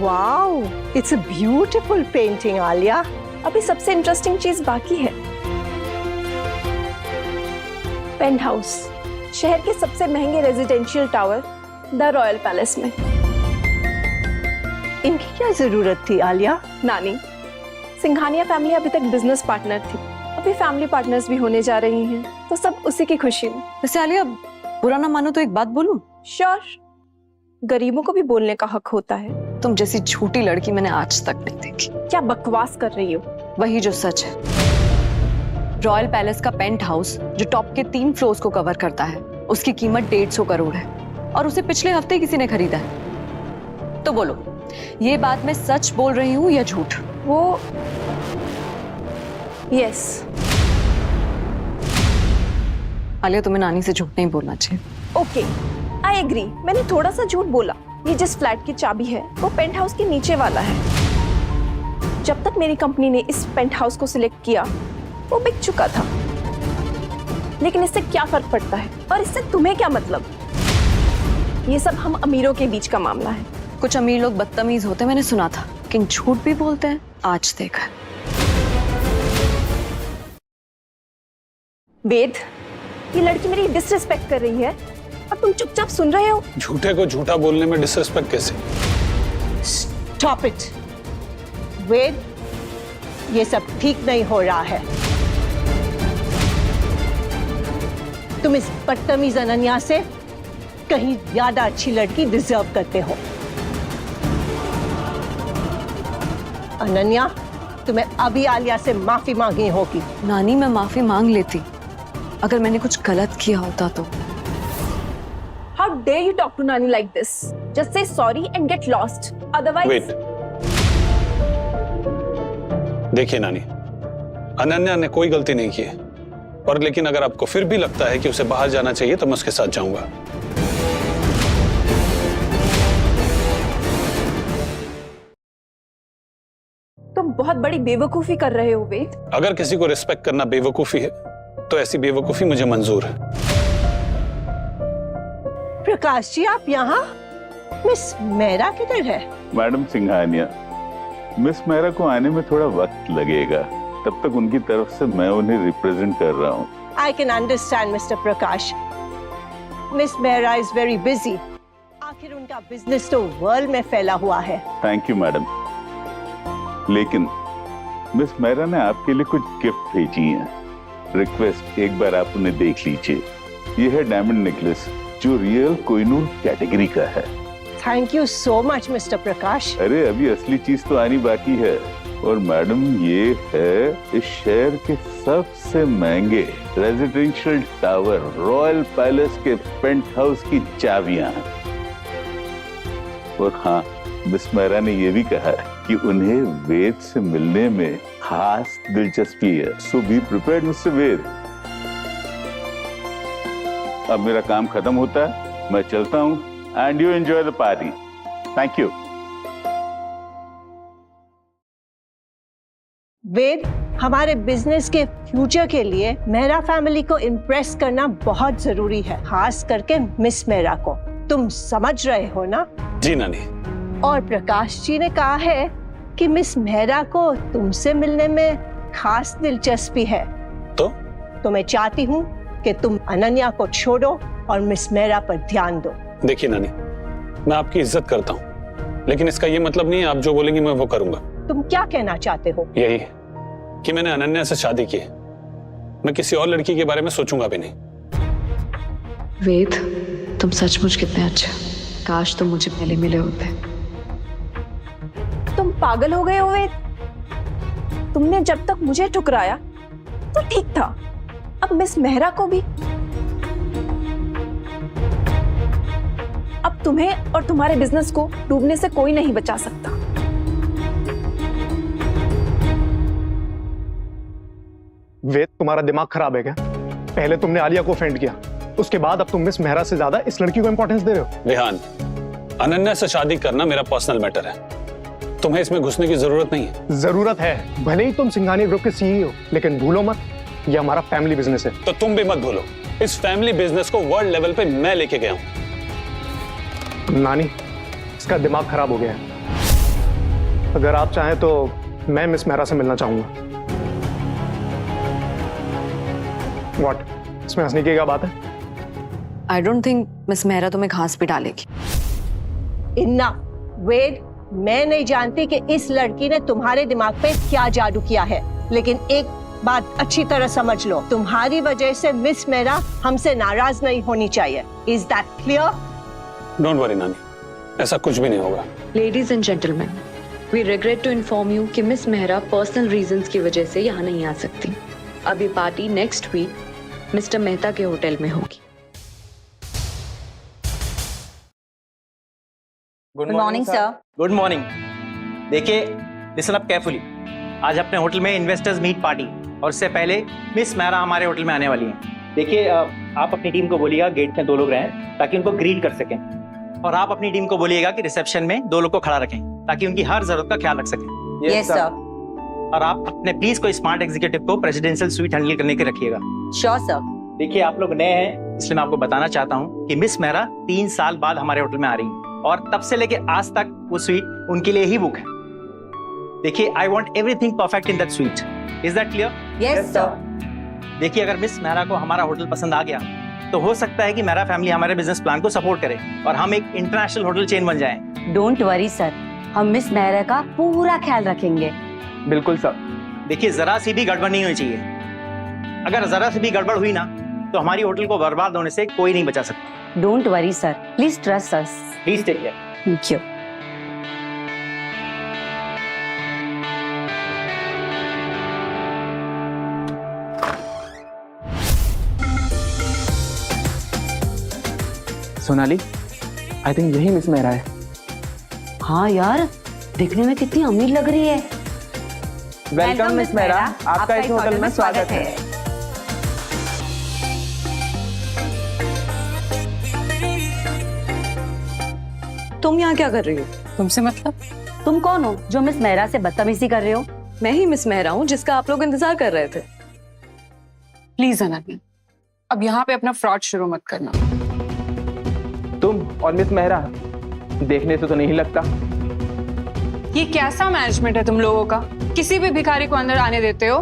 Wow, it's a beautiful painting Alia. अभी सबसे इंटरेस्टिंग चीज बाकी है। पेंट हाउस, शहर के सबसे महंगे residential tower the royal palace में। इनकी क्या जरूरत थी आलिया? नानी, सिंघानिया फैमिली अभी तक बिजनेस पार्टनर थी, अभी फैमिली पार्टनर्स भी होने जा रही हैं, तो सब उसी की खुशी में। वैसे आलिया, बुरा ना मानो तो एक बात बोलूं? श्योर, गरीबों को भी बोलने का हक होता है। तुम जैसी झूठी लड़की मैंने आज तक नहीं देखी। क्या बकवास कर रही हो? वही जो सच है। रॉयल पैलेस का पेंट हाउस जो टॉप के 3 फ्लोर्स को कवर करता है, उसकी कीमत 150 करोड़ है और उसे पिछले हफ्ते किसी ने खरीदा है। तो बोलो, ये बात मैं सच बोल रही हूँ या झूठ? वो यस। आलिया, तुम्हें नानी से झूठ नहीं बोलना चाहिए। ओके, आई एग्री, मैंने थोड़ा सा झूठ बोला। ये जिस फ्लैट की चाबी है वो पेंट हाउस के नीचे वाला है। जब तक मेरी कंपनी ने इस पेंट हाउस को सिलेक्ट किया वो बिक चुका था, लेकिन इससे क्या फर्क पड़ता है और इससे तुम्हें क्या मतलब? ये सब हम अमीरों के बीच का मामला है। कुछ अमीर लोग बदतमीज होते मैंने सुना था, लेकिन झूठ भी बोलते हैं आज देखा। वेद, ये लड़की मेरी डिसरिस्पेक्ट कर रही है और तुम चुपचाप सुन रहे हो। झूठे को झूठा बोलने में डिसरिस्पेक्ट कैसे? स्टॉप इट वेद, ये सब ठीक नहीं हो रहा है। तुम इस बदतमीज अनन्या से कहीं ज्यादा अच्छी लड़की डिजर्व करते हो। अनन्या, तुम्हें अभी आलिया से माफी मांगनी होगी। नानी, मैं माफी मांग लेती अगर मैंने कुछ गलत किया होता तो। How dare you talk to Nani like this? Just say sorry and get lost. Otherwise. Wait, देखिए नानी, अनन्या ने कोई गलती नहीं की है, और लेकिन अगर आपको फिर भी लगता है कि उसे बाहर जाना चाहिए तो मैं उसके साथ जाऊंगा। तुम बहुत बड़ी बेवकूफी कर रहे हो वेद। अगर किसी को रिस्पेक्ट करना बेवकूफी है तो ऐसी बेवकूफी मुझे मंजूर है। प्रकाश जी, आप यहाँ? मिस मेहरा किधर है? मैडम सिंघानिया, मिस मेहरा को आने में थोड़ा वक्त लगेगा, तब तक उनकी तरफ से मैं उन्हें रिप्रेजेंट कर रहा हूँ। I can understand, Mr. Prakash. Miss Mehra is very busy. आखिर उनका बिजनेस तो वर्ल्ड में फैला हुआ है। थैंक यू मैडम, लेकिन मिस मेहरा ने आपके लिए कुछ गिफ्ट भेजी हैं। रिक्वेस्ट, एक बार आप उन्हें देख लीजिए। ये है डायमंड नेकलेस, जो रियल कोहिनूर कैटेगरी का है। Thank you so much mister Prakash. अरे अभी असली चीज तो आनी बाकी है। और मैडम, ये है इस शहर के सबसे महंगे रेजिडेंशियल टावर रॉयल पैलेस के पेंट हाउस की चाबियां। और हाँ, मिस मेहरा ने यह भी कहा कि उन्हें वेद से मिलने में खास दिलचस्पी है। So be prepared mister Ved. अब मेरा काम खत्म होता है, मैं चलता हूँ। And you enjoy the party. Thank you. Ved, हमारे बिजनेस के फ्यूचर के लिए मेहरा फैमिली को इम्प्रेस करना बहुत जरूरी है, खास करके मिस मेहरा को। तुम समझ रहे हो ना? जी नानी। और प्रकाश जी ने कहा है कि मिस मेहरा को तुमसे मिलने में खास दिलचस्पी है। तो मैं चाहती हूँ कि तुम अनन्या को छोड़ो और मिस मेहरा पर ध्यान दो। देखिए नानी, मैं आपकी इज्जत करता हूँ, लेकिन इसका ये मतलब नहीं है आप जो बोलेंगी मैं वो करूंगा। तुम क्या कहना चाहते हो? यही कि मैंने अनन्या से शादी की है, मैं किसी और लड़की के बारे में सोचूंगा भी नहीं। वेद, तुम सचमुच कितने अच्छे, काश तुम मुझे पहले मिले होते। तुम पागल हो गए हो वेद? तुमने जब तक मुझे ठुकराया तो ठीक था, अब मिस मेहरा को भी। अब तुम्हें और तुम्हारे बिजनेस को डूबने से कोई नहीं बचा सकता। वेद, तुम्हारा दिमाग खराब है क्या? पहले तुमने आलिया को ऑफेंड किया, उसके बाद अब तुम मिस मेहरा से ज्यादा इस लड़की को इंपॉर्टेंस दे रहे हो। विहान, अनन्या से शादी करना मेरा पर्सनल मैटर है, तुम्हें इसमें घुसने की जरूरत नहीं है। जरूरत है, भले ही तुम सिंघानिया ग्रुप के सीईओ, लेकिन भूलो मत ये हमारा फैमिली बिजनेस है। तो तुम भी मत भूलो, इस फैमिली बिजनेस को वर्ल्ड लेवल पे मैं लेके गया हूं। नानी, इसका दिमाग खराब हो गया है। अगर आप चाहें तो मैं मिस मेहरा से मिलना चाहूंगा। What? इसमें हंसने की क्या बात है? I don't think miss Mehra तुम्हें घास पे डालेगी। इन्ना वेद, मैं नहीं जानती कि इस लड़की ने तुम्हारे दिमाग पे क्या जादू किया है, लेकिन एक बात अच्छी तरह समझ लो, तुम्हारी वजह से मिस मेहरा हमसे नाराज नहीं होनी चाहिए। Is that clear? Don't worry नानी, ऐसा कुछ भी नहीं होगा। Ladies and gentleman, we regret to inform you कि मिस मेहरा पर्सनल रीजंस की वजह से यहाँ नहीं आ सकती। अब ये party next week mister Mehta के होटल में होगी। Good morning sir. Good morning. देखिए, लिसन अप केयरफुली। आज अपने होटल में इन्वेस्टर्स मीट पार्टी, और उससे पहले मिस मेहरा हमारे होटल में आने वाली हैं। देखिए, आप अपनी टीम को बोलिएगा गेट में 2 लोग रहें ताकि उनको ग्रीट कर सकें, और आप अपनी टीम को बोलिएगा कि रिसेप्शन में 2 लोग को खड़ा रखें ताकि उनकी हर जरूरत का ख्याल रख सकें। Yes sir. और आप अपने प्लीज कोई स्मार्ट एग्जीक्यूटिव को प्रेसिडेंशियल स्वीट हैंडल करने के रखिएगा। Sure sir. देखिए, आप लोग नए हैं, इसलिए मैं आपको बताना चाहता हूँ कि मिस मेहरा 3 साल बाद हमारे होटल में आ रही हैं, और तब से लेके आज तक वो स्वीट उनके लिए ही बुक है। देखिए, I want everything perfect in that sweet. Is that clear? Yes sir. देखिए, अगर मिस मेहरा को हमारा होटल पसंद आ गया तो हो सकता है कि मेहरा फैमिली हमारे बिजनेस प्लान को सपोर्ट करे और हम एक इंटरनेशनल होटल चेन बन जाएं। डोंट वरी सर, हम मिस मेहरा का पूरा ख्याल रखेंगे। बिल्कुल सर। देखिए, जरा सी भी गड़बड़ नहीं होनी चाहिए। अगर जरा सी भी गड़बड़ हुई ना तो हमारी होटल को बर्बाद होने से कोई नहीं बचा सकता। Don't worry sir, please trust us. Please take care. Thank you. Sonali, I think यही मिस मेहरा है। हाँ यार, दिखने में कितनी अमीर लग रही है। वेलकम मिस मेहरा, आपका इस होटल में स्वागत है। तुम यहाँ क्या कर रही हो? तुमसे मतलब? तुम कौन हो जो मिस मेहरा से बदतमीजी कर रहे हो? मैं ही मिस मेहरा हूँ जिसका आप लोग इंतजार कर रहे थे। प्लीज अनन्या, अब यहाँ पे अपना फ्रॉड शुरू मत करना। तुम और मिस मेहरा देखने से तो नहीं लगता। ये कैसा मैनेजमेंट है तुम लोगों का? किसी भी भिखारी को अंदर आने देते हो?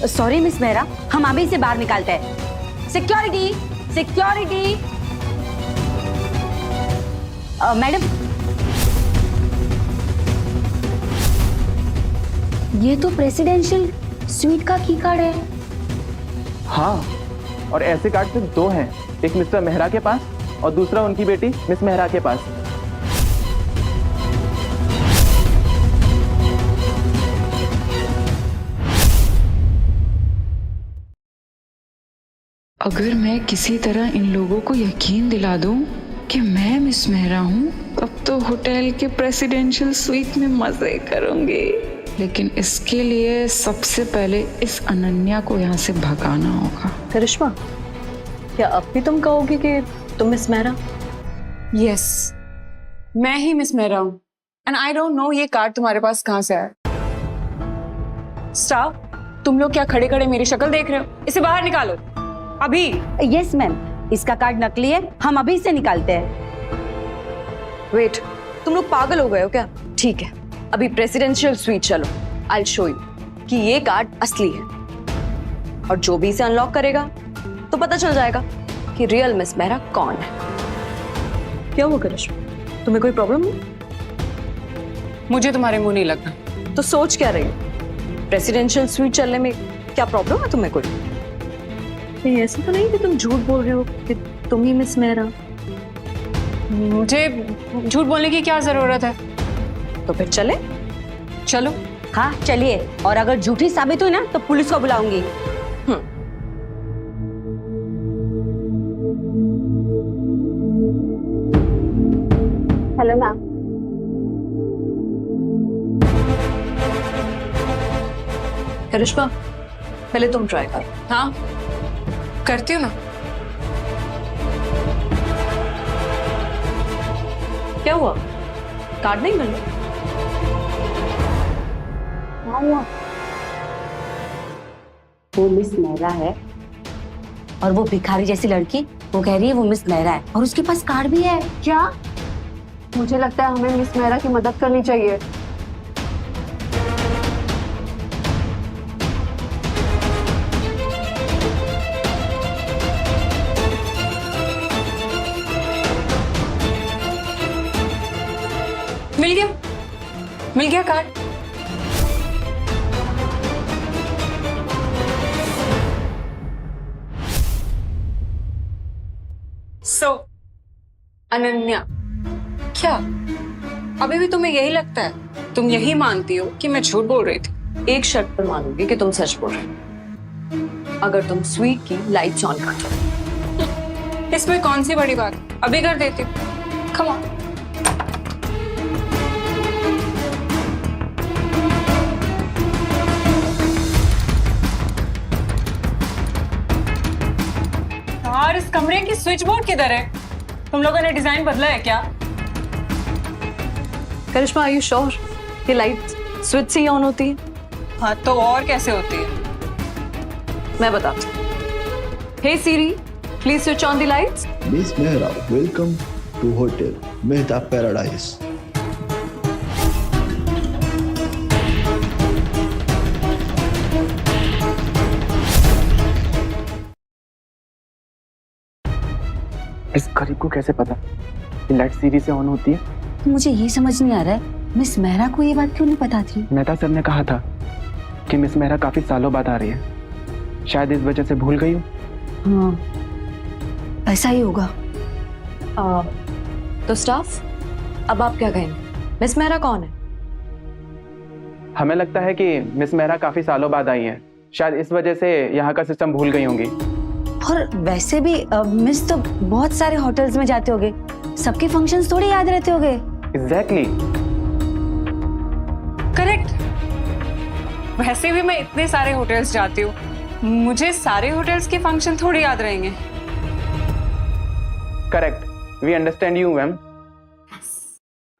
सॉरी मिस मेहरा, हम अभी से बाहर निकालते हैं। Security, security. मैडम, ये तो प्रेसिडेंशियल स्वीट का की कार्ड है। हाँ, और ऐसे कार्ड सिर्फ 2 हैं, एक मिस्टर मेहरा के पास और दूसरा उनकी बेटी मिस मेहरा के पास। अगर मैं किसी तरह इन लोगों को यकीन दिला दूं कि मैं मिस मेहरा हूं, तब तो होटल के प्रेसिडेंशियल स्वीट में मजे करूंगी। लेकिन इसके लिए सबसे पहले इस अनन्या को यहाँ से भगाना होगा। करिश्मा, क्या अब भी तुम कहोगी कि तुम मिस मेहरा? यस, मैं ही मिस मेहरा हूँ। एंड आई डोंट नो ये कार्ड तुम्हारे पास कहाँ से आया। स्टाफ, तुम लोग क्या खड़े खड़े मेरी शक्ल देख रहे हो? इसे बाहर निकालो अभी। यस मैम, इसका कार्ड नकली है, हम अभी से निकालते हैं। वेट, तुम लोग पागल हो गए हो क्या? ठीक है, अभी प्रेसिडेंशियल स्वीट चलो, आई विल शो यू कि ये कार्ड असली है। और जो भी इसे अनलॉक करेगा तो पता चल जाएगा कि रियल मिस मेहरा कौन है। क्या हुआ करिश्मा, तुम्हें कोई प्रॉब्लम है? मुझे तुम्हारे मुंह नहीं लगना। तो सोच क्या रही हो? प्रेसिडेंशियल स्वीट चलने में क्या प्रॉब्लम है तुम्हें कोई? नहीं, ऐसा तो नहीं कि तुम झूठ बोल रहे हो कि तुम ही मिस मेहरा। मुझे झूठ बोलने की क्या जरूरत है? तो फिर चले? चलो। हाँ चलिए, और अगर झूठी साबित हुई ना तो पुलिस को बुलाऊंगी। Hello ma'am. करिश्मा, पहले तुम ट्राई करो। हाँ, करती हूँ ना। क्या हुआ? कार्ड नहीं मिला? वो मिस मेहरा है और वो भिखारी जैसी लड़की वो कह रही है वो मिस मेहरा है और उसके पास कार्ड भी है। क्या? मुझे लगता है हमें मिस मेहरा की मदद करनी चाहिए। मिल गया कार्ड। सो अनन्या, क्या अभी भी तुम्हें यही लगता है? तुम यही मानती हो कि मैं झूठ बोल रही थी? एक शर्त पर मानूंगी कि तुम सच बोल रहे हो, अगर तुम स्वीट की लाइट्स ऑन कर दो। इसमें कौन सी बड़ी बात? अभी कर देती हूँ। Come on. यार, इस कमरे की स्विच बोर्ड किधर है? तुम लोगों ने डिजाइन बदला है क्या? करिश्मा, आर यू श्योर ये लाइट स्विच से ही ऑन होती है? हाँ, तो और कैसे होती है? मैं बताती हूँ। Hey Siri, please switch on the lights. Miss Mehra, welcome to hotel Mehta paradise. इस गरीब को कैसे पता कि लाइट सीरी से ऑन होती है? मुझे ये समझ नहीं आ रहा है, मिस मेहरा को ये बात क्यों नहीं पता थी? मेहता सर ने कहा था कि मिस मेहरा काफी सालों बाद आ रही है, शायद इस वजह से भूल गई हूँ। हाँ, ऐसा ही होगा। तो स्टाफ, अब आप क्या कहेंगे? मिस मेहरा कौन है? हमें लगता है कि मिस मेहरा काफी सालों बाद आई हैं, शायद इस वजह से यहाँ का सिस्टम भूल गई होंगी। और वैसे भी मिस तो बहुत सारे होटल्स में जाते होगे, सबके फंक्शंस थोड़ी याद रहते होगे। एग्जैक्टली। करेक्ट। वैसे भी मैं इतने सारे होटल्स जाती हूँ, मुझे सारे होटल्स के फंक्शन थोड़ी याद रहेंगे। Correct, we understand you ma'am.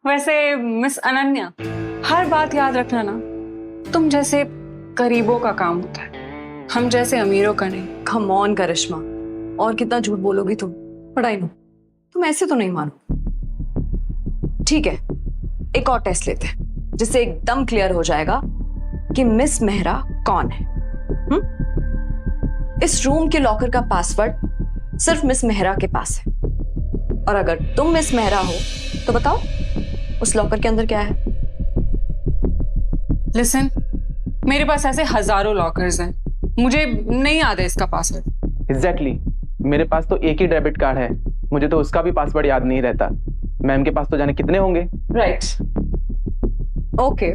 वैसे मिस अनन्या, हर बात याद रखना ना, तुम जैसे गरीबों का काम होता है, हम जैसे अमीरों का नहीं। कम ऑन करिश्मा, और कितना झूठ बोलोगी तुम? पढ़ाई नो, तुम ऐसे तो नहीं मानो। ठीक है, एक और टेस्ट लेते हैं जिससे एकदम क्लियर हो जाएगा कि मिस मेहरा कौन है। इस रूम के लॉकर का पासवर्ड सिर्फ मिस मेहरा के पास है, और अगर तुम मिस मेहरा हो तो बताओ उस लॉकर के अंदर क्या है? लिसन, मेरे पास ऐसे हजारों लॉकर्स हैं, मुझे नहीं याद है इसका पासवर्ड। एग्जैक्टली, मेरे पास तो एक ही डेबिट कार्ड है, मुझे तो उसका भी पासवर्ड याद नहीं रहता। मैम के पास तो जाने कितने होंगे। राइट, ओके,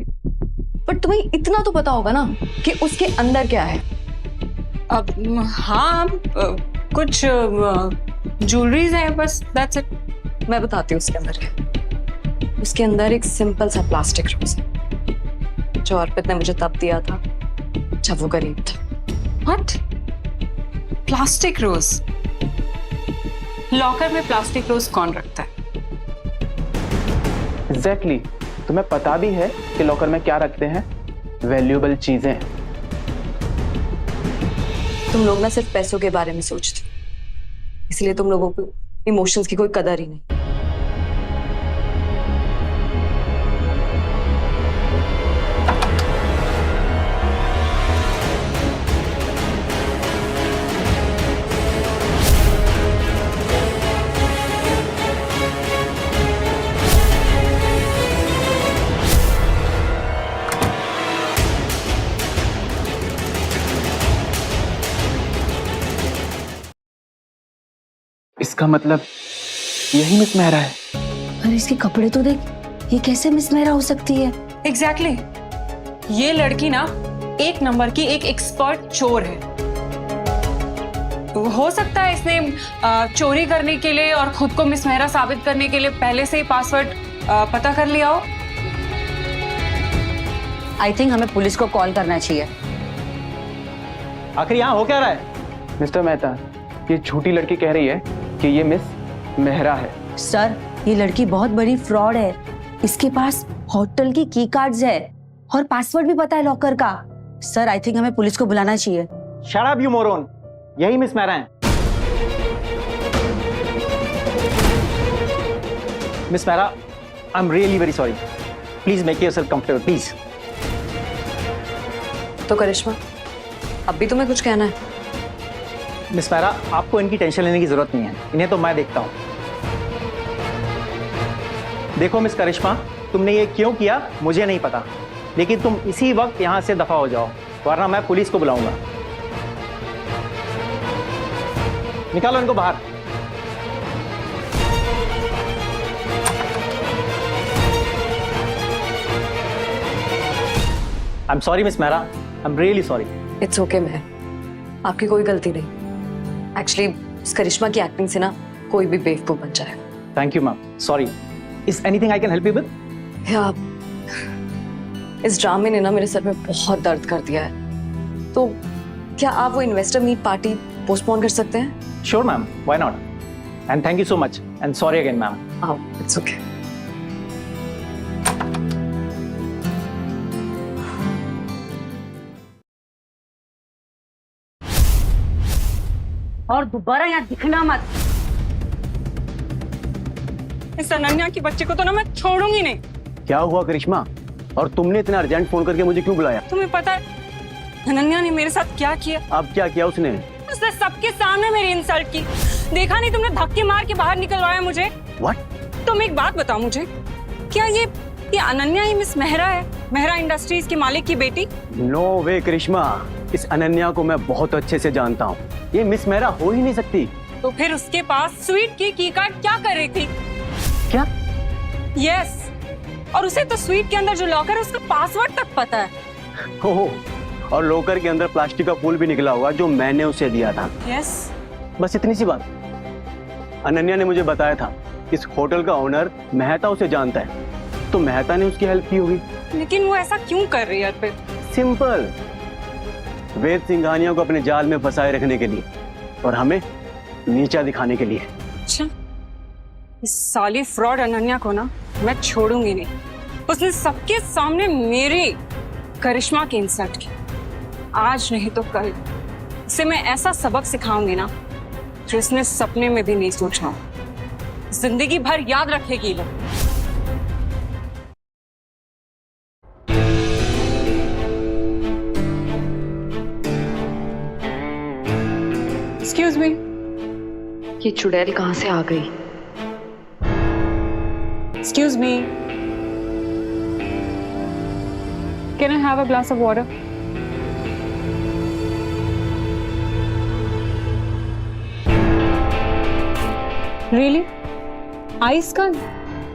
पर तुम्हें इतना तो पता होगा ना कि उसके अंदर क्या है। अब हाँ, कुछ ज्वेलरीज है बस, दैट्स इट। मैं बताती हूँ उसके अंदर क्या। उसके अंदर एक सिंपल सा प्लास्टिक रोज है जो अर्पित ने मुझे तब दिया था जब वो गरीब था। व्हाट? Plastic rose? लॉकर में प्लास्टिक रोज कौन रखता है? एग्जैक्टली, तुम्हें पता भी है कि लॉकर में क्या रखते हैं? वैल्यूएबल चीजें। तुम लोग ना सिर्फ पैसों के बारे में सोचते, इसलिए तुम लोगों को इमोशंस की कोई कदर ही नहीं। इसका मतलब यही मिस मेहरा है। अरे इसके कपड़े तो देख, ये कैसे मिस मेहरा हो सकती है? एग्जैक्टली, ये लड़की ना एक नंबर की एक एक्सपर्ट चोर है। हो सकता है इसने चोरी करने के लिए और खुद को मिस मेहरा साबित करने के लिए पहले से ही पासवर्ड पता कर लिया हो। आई थिंक हमें पुलिस को कॉल करना चाहिए। आखिर यहाँ हो क्या रहा है? मिस्टर मेहता, ये झूठी लड़की कह रही है कि ये मिस मेहरा है। सर, ये लड़की बहुत बड़ी फ्रॉड है। इसके पास होटल की की कार्ड्स है और पासवर्ड भी पता है लॉकर का। सर, आई थिंक हमें पुलिस को बुलाना चाहिए। शट अप यू मोरोन, यही मिस मेहरा है। Miss Mehra, I am really very sorry, please make yourself comfortable please. तो करिश्मा, अब भी तुम्हें कुछ कहना है? मिस मेहरा, आपको इनकी टेंशन लेने की जरूरत नहीं है, इन्हें तो मैं देखता हूं। देखो मिस करिश्मा, तुमने ये क्यों किया मुझे नहीं पता, लेकिन तुम इसी वक्त यहां से दफा हो जाओ, वरना मैं पुलिस को बुलाऊंगा। निकालो इनको बाहर। आई am sorry miss Mehra, I am really sorry. It's okay ma'am, आपकी कोई गलती नहीं। एक्चुअली इस करिश्मा की एक्टिंग से ना कोई भी बेवकूफ बन जाएगा। Thank you ma'am, sorry. Is anything I can help you with? या इस ड्रामे ने ना मेरे सर में बहुत दर्द कर दिया है, तो क्या आप वो इन्वेस्टर मीट पार्टी पोस्टपोन कर सकते हैं? Sure ma'am, why not, and thank you so much and sorry again ma'am. आओ, इट्स ओके। और दोबारा यहाँ दिखना मत। इस अनन्या की बच्चे को तो ना मैं छोड़ूंगी नहीं। क्या हुआ करिश्मा, और तुमने इतना अर्जेंट फोन करके मुझे क्यों बुलाया? तुम्हें पता है अनन्या ने मेरे साथ क्या किया? अब क्या किया उसने? उसने सबके सामने मेरी इंसल्ट की। देखा नहीं तुमने, धक्के मार के बाहर निकलवाया मुझे। What? तुम एक बात बताओ मुझे, क्या ये अनन्या ही मिस मेहरा है, मेहरा इंडस्ट्रीज के मालिक की बेटी? नो वे करिश्मा, इस अनन्या को मैं बहुत अच्छे से जानता हूँ, ये मिस मेहरा हो ही नहीं सकती। तो फिर उसके पास स्वीट की कार्ड क्या कर रही थी? क्या? यस, और उसे तो स्वीट के अंदर जो लॉकर है उसका पासवर्ड तक पता है। ओह, और लॉकर के अंदर प्लास्टिक का फूल भी निकला होगा जो मैंने उसे दिया था। यस, बस इतनी सी बात। अनन्या ने मुझे बताया था इस होटल का ओनर मेहता उसे जानता है, तो मेहता ने उसकी हेल्प की होगी। लेकिन वो ऐसा क्यों कर रही है अर्पित? सिंपल, वेद सिंघानिया को अपने जाल में फंसाए रखने के लिए और हमें नीचा दिखाने के लिए। अच्छा, इस साली फ्रॉड अनन्या को ना मैं छोड़ूंगी नहीं। उसने सबके सामने मेरी करिश्मा की इंसल्ट की। आज नहीं तो कल इसे मैं ऐसा सबक सिखाऊंगी ना जो इसने सपने में भी नहीं सोचा। जिंदगी भर याद रखेगी लोग। एक्सक्यूज मी, ये चुड़ैल कहाँ से आ गई? Excuse me, can I have a glass of water? Really? Ice का?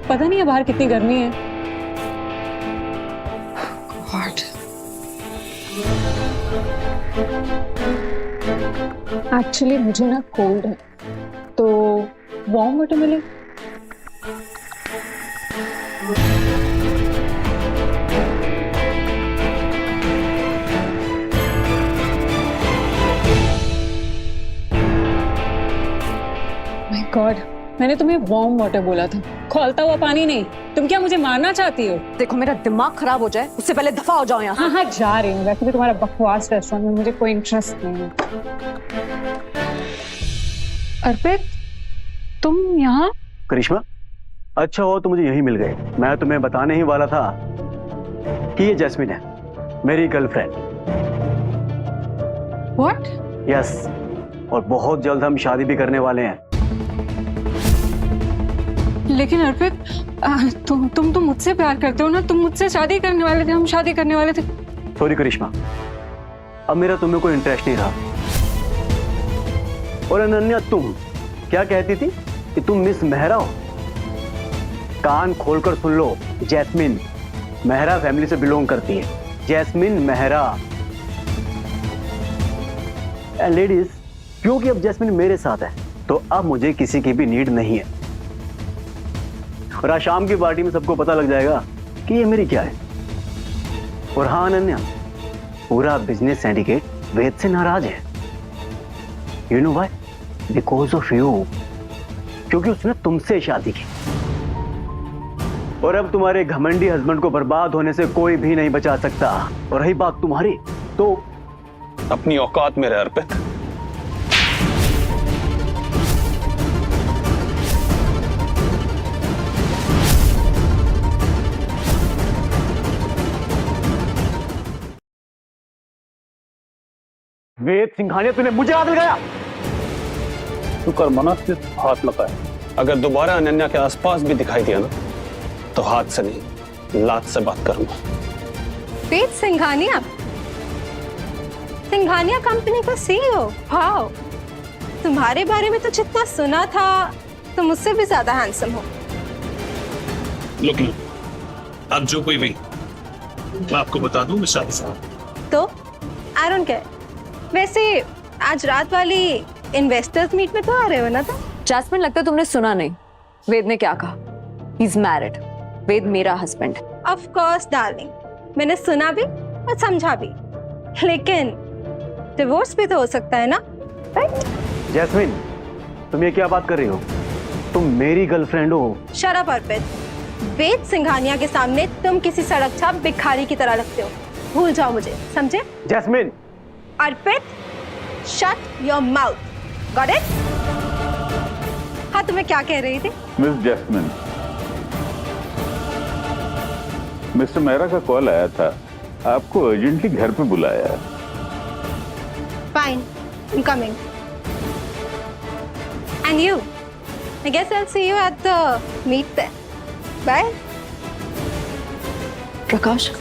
पता नहीं है बाहर कितनी गर्मी है। एक्चुअली मुझे ना कोल्ड है, तो वार्म वाटर मिले? माय गॉड, मैंने तुम्हें वार्म वाटर बोला था, खौलता हुआ पानी नहीं। तुम क्या मुझे मारना चाहती हो? देखो मेरा दिमाग खराब हो जाए उससे पहले दफा हो जाओ यहाँ। हाँ हाँ जा रही हूँ। वैसे भी तुम्हारा बकवास रेस्टोरेंट में मुझे कोई इंटरेस्ट नहीं है। अर्पित, तुम यहाँ? करिश्मा, अच्छा हो तो मुझे यही मिल गए। मैं तुम्हें बताने ही वाला था कि ये जैस्मिन है, मेरी गर्लफ्रेंड। व्हाट? यस, और बहुत जल्द हम शादी भी करने वाले हैं। लेकिन अर्पित, तुम तो मुझसे प्यार करते हो ना? तुम मुझसे शादी करने वाले थे, हम शादी करने वाले थे। सॉरी करिश्मा, अब मेरा तुम्हें कोई इंटरेस्ट नहीं रहा। और अनन्या, तुम क्या कहती थी कि तुम मिस मेहरा हो? कान खोलकर सुन लो, जैस्मिन मेहरा फैमिली से बिलोंग करती है। जैस्मिन मेहरा। लेडीज, क्योंकि अब जैस्मिन मेरे साथ है तो अब मुझे किसी की भी नीड नहीं है। और आज शाम की पार्टी में सबको पता लग जाएगा कि ये मेरी क्या है। और हाँ अनन्या, पूरा बिजनेस सिंडिकेट वेद से नाराज है। You know why? Because of you, क्योंकि उसने तुमसे शादी की। और अब तुम्हारे घमंडी हस्बैंड को बर्बाद होने से कोई भी नहीं बचा सकता। और रही बात तुम्हारी, तो अपनी औकात में रह अर्पित। वेद सिंघानिया, तूने मुझे हाथ लगाया। तू कर मना, हाथ लगाए। अगर दोबारा अनन्या के आसपास भी दिखाई दिया ना तो हाथ से नहीं, लात से बात करूंगा। वेद सिंघानिया? सिंघानिया कंपनी का सीईओ? वाओ, तुम्हारे बारे में तो जितना सुना था तुम मुझसे भी ज्यादा हैंडसम हो। लुक, अब जो कोई भी मैं आपको बता दूं, मैं शादी से तो आई डोंट केयर। वैसे आज रात वाली इन्वेस्टर्स मीट में तो आ रहे हो ना? तो जैस्मिन, लगता है तुमने सुना नहीं। वेद ने क्या कहा? He is married. वेद मेरा हस्बैंड है। ऑफ कोर्स डार्लिंग, मैंने सुना भी और समझा भी, लेकिन डिवोर्स भी तो हो सकता है ना, राइट? जैस्मिन, तुम ये क्या बात कर रही हो? तुम मेरी गर्लफ्रेंड हो। शट अप अर्पित। वेद सिंघानिया के सामने तुम किसी सड़क छाप भिखारी की तरह लगते हो। भूल जाओ मुझे, समझे? Jasmine. Arpit, shut your mouth. Got it? हाँ, तुम्हें क्या कह रही थी? मिस जैस्मिन, मिस्टर मेहरा का कॉल आया था, आपको अर्जेंटली घर पे बुलाया है। Fine, I am coming. And you, I guess I will see you at the meet there. Bye. Prakash,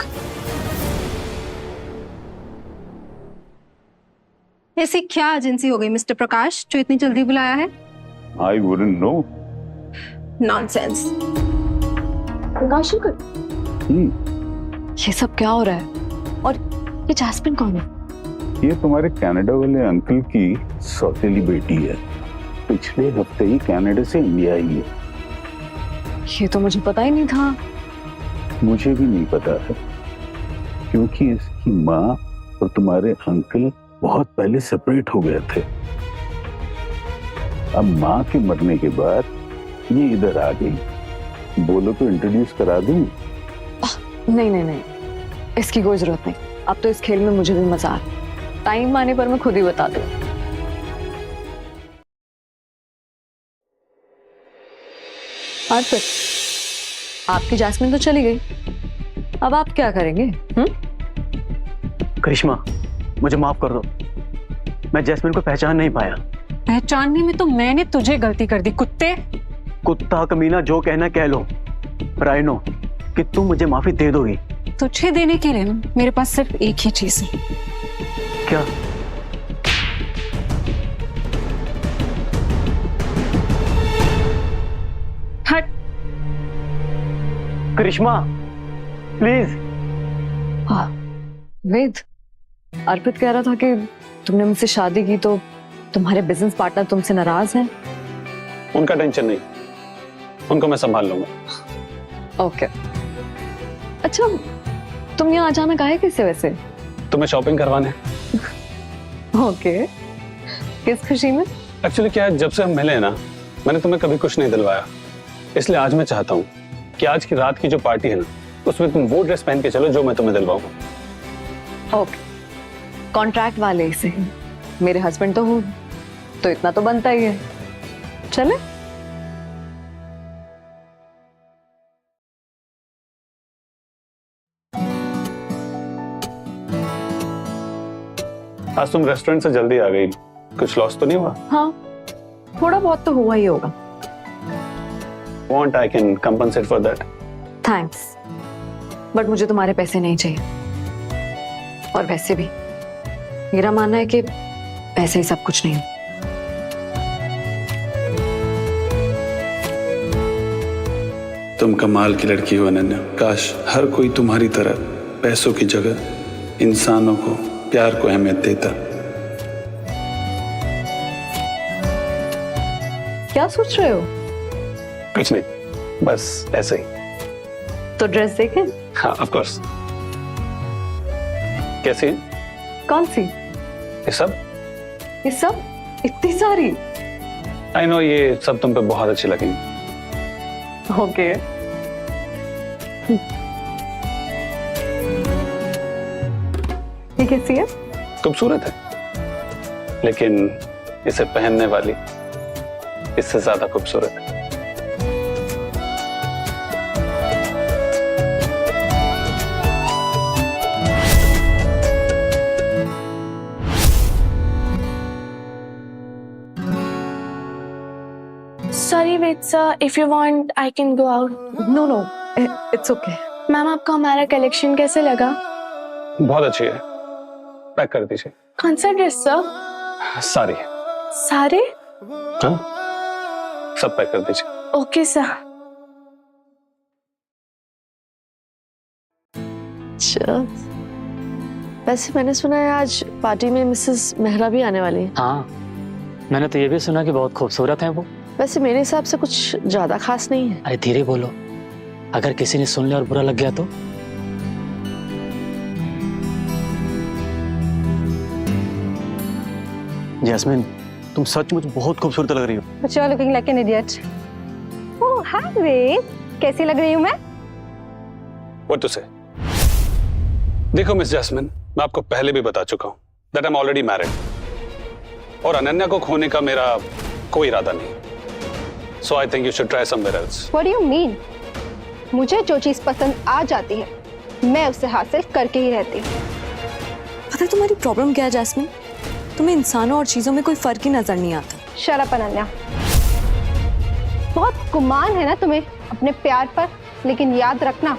ऐसी क्या एजेंसी हो गई मिस्टर प्रकाश जो इतनी जल्दी बुलाया है? I wouldn't know. नॉनसेंस। प्रकाश, ये सब क्या हो रहा है? और ये जैस्मिन कौन है? ये तुम्हारे कनाडा वाले अंकल की सौतेली बेटी है। पिछले हफ्ते ही कनाडा से इंडिया आई है। ये तो मुझे पता ही नहीं था। मुझे भी नहीं पता है, क्योंकि इसकी माँ और तुम्हारे अंकल बहुत पहले सेपरेट हो गए थे। अब माँ के मरने के बाद ये इधर आ गई। बोलो तो इंट्रोड्यूस करा दूं? नहीं नहीं नहीं, इसकी कोई जरूरत नहीं। अब तो इस खेल में मुझे भी मजा आ रहा है। टाइम आने पर मैं खुद ही बता दूं। अर्पित, आपकी जैस्मिन तो चली गई, अब आप क्या करेंगे? करिश्मा, मुझे माफ कर दो, मैं जैस्मिन को पहचान नहीं पाया। पहचानने में तो मैंने तुझे गलती कर दी, कुत्ते। कुत्ता कमीना जो कहना कह लो, पर आई नो कि तुम मुझे माफी दे दोगी। तुझे देने के लिए ना मेरे पास सिर्फ एक ही चीज है। क्या? हट। करिश्मा प्लीज। वेद, अर्पित कह रहा था कि तुमने मुझसे शादी की तो तुम्हारे बिजनेस पार्टनर तुमसे नाराज हैं। उनका टेंशन नहीं, उनको मैं संभाल लूंगा। ओके। अच्छा, तुम यहाँ अचानक आए कैसे वैसे? तुम्हें शॉपिंग करवाने। ओके, किस खुशी में? एक्चुअली क्या है, जब से हम मिले ना, मैंने तुम्हें कभी कुछ नहीं दिलवाया, इसलिए आज मैं चाहता हूँ कि आज की रात की जो पार्टी है ना, उसमें तुम वो ड्रेस पहन के चलो जो मैं तुम्हें दिलवाऊंगा। ओके, कॉन्ट्रैक्ट वाले से मेरे हस्बैंड तो हूँ, तो इतना तो बनता ही है। चले? आज तुम रेस्टोरेंट से जल्दी आ गई, कुछ लॉस तो नहीं हुआ? हाँ, थोड़ा बहुत तो हुआ ही होगा। Want I can compensate for that. Thanks, but मुझे तुम्हारे पैसे नहीं चाहिए। और वैसे भी मेरा मानना है कि पैसे ही सब कुछ नहीं है। तुम कमाल की लड़की हो अनन्या। काश हर कोई तुम्हारी तरह पैसों की जगह इंसानों को, प्यार को अहमियत देता। क्या सोच रहे हो? कुछ नहीं, बस ऐसे ही। तो ड्रेस देखें? हाँ, ऑफ कोर्स। कैसी है? कौन सी? ये सब? ये सब? इतनी सारी? आई नो, ये सब तुम पे बहुत अच्छी लगेंगी। ओके। ये कैसी है? खूबसूरत है, लेकिन इसे पहनने वाली इससे ज्यादा खूबसूरत है। Sorry, wait, sir. If you want, I can go out. No, no, it's okay. Ma'am, आपको हमारा कलेक्शन कैसे लगा? बहुत अच्छी है, पैक कर दीजिए। कौन सा ड्रेस सर? सारी। सारे? हाँ, सब पैक कर दीजिए। Okay sir. अच्छा, वैसे मैंने सुना है आज पार्टी में मिसेस मेहरा भी आने वाली है। हाँ, मैंने तो ये भी सुना कि बहुत खूबसूरत है वो। वैसे मेरे हिसाब से कुछ ज्यादा खास नहीं है। अरे धीरे बोलो, अगर किसी ने सुन लिया और बुरा लग गया तो? जैस्मिन, तुम सचमुच बहुत खूबसूरत लग रही हो। But you're looking like an idiot. Oh, hi, Ved. कैसी लग रही हूँ मैं? What to say? देखो मिस जैस्मिन, मैं आपको पहले भी बता चुका हूँ that I'm already married, और अनन्या को खोने का मेरा कोई इरादा नहीं। So I think you should try somewhere else. What do you mean? मुझे जो चीज पसंद आ जाती है, मैं उसे हासिल करके ही रहती हूँ। पता है तुम्हारी प्रॉब्लम क्या है जैस्मिन? तुम्हें इंसानों और चीजों में कोई फर्क ही नजर नहीं आता। Shut up, Ananya. बहुत गुमान है ना तुम्हें अपने प्यार पर, लेकिन याद रखना,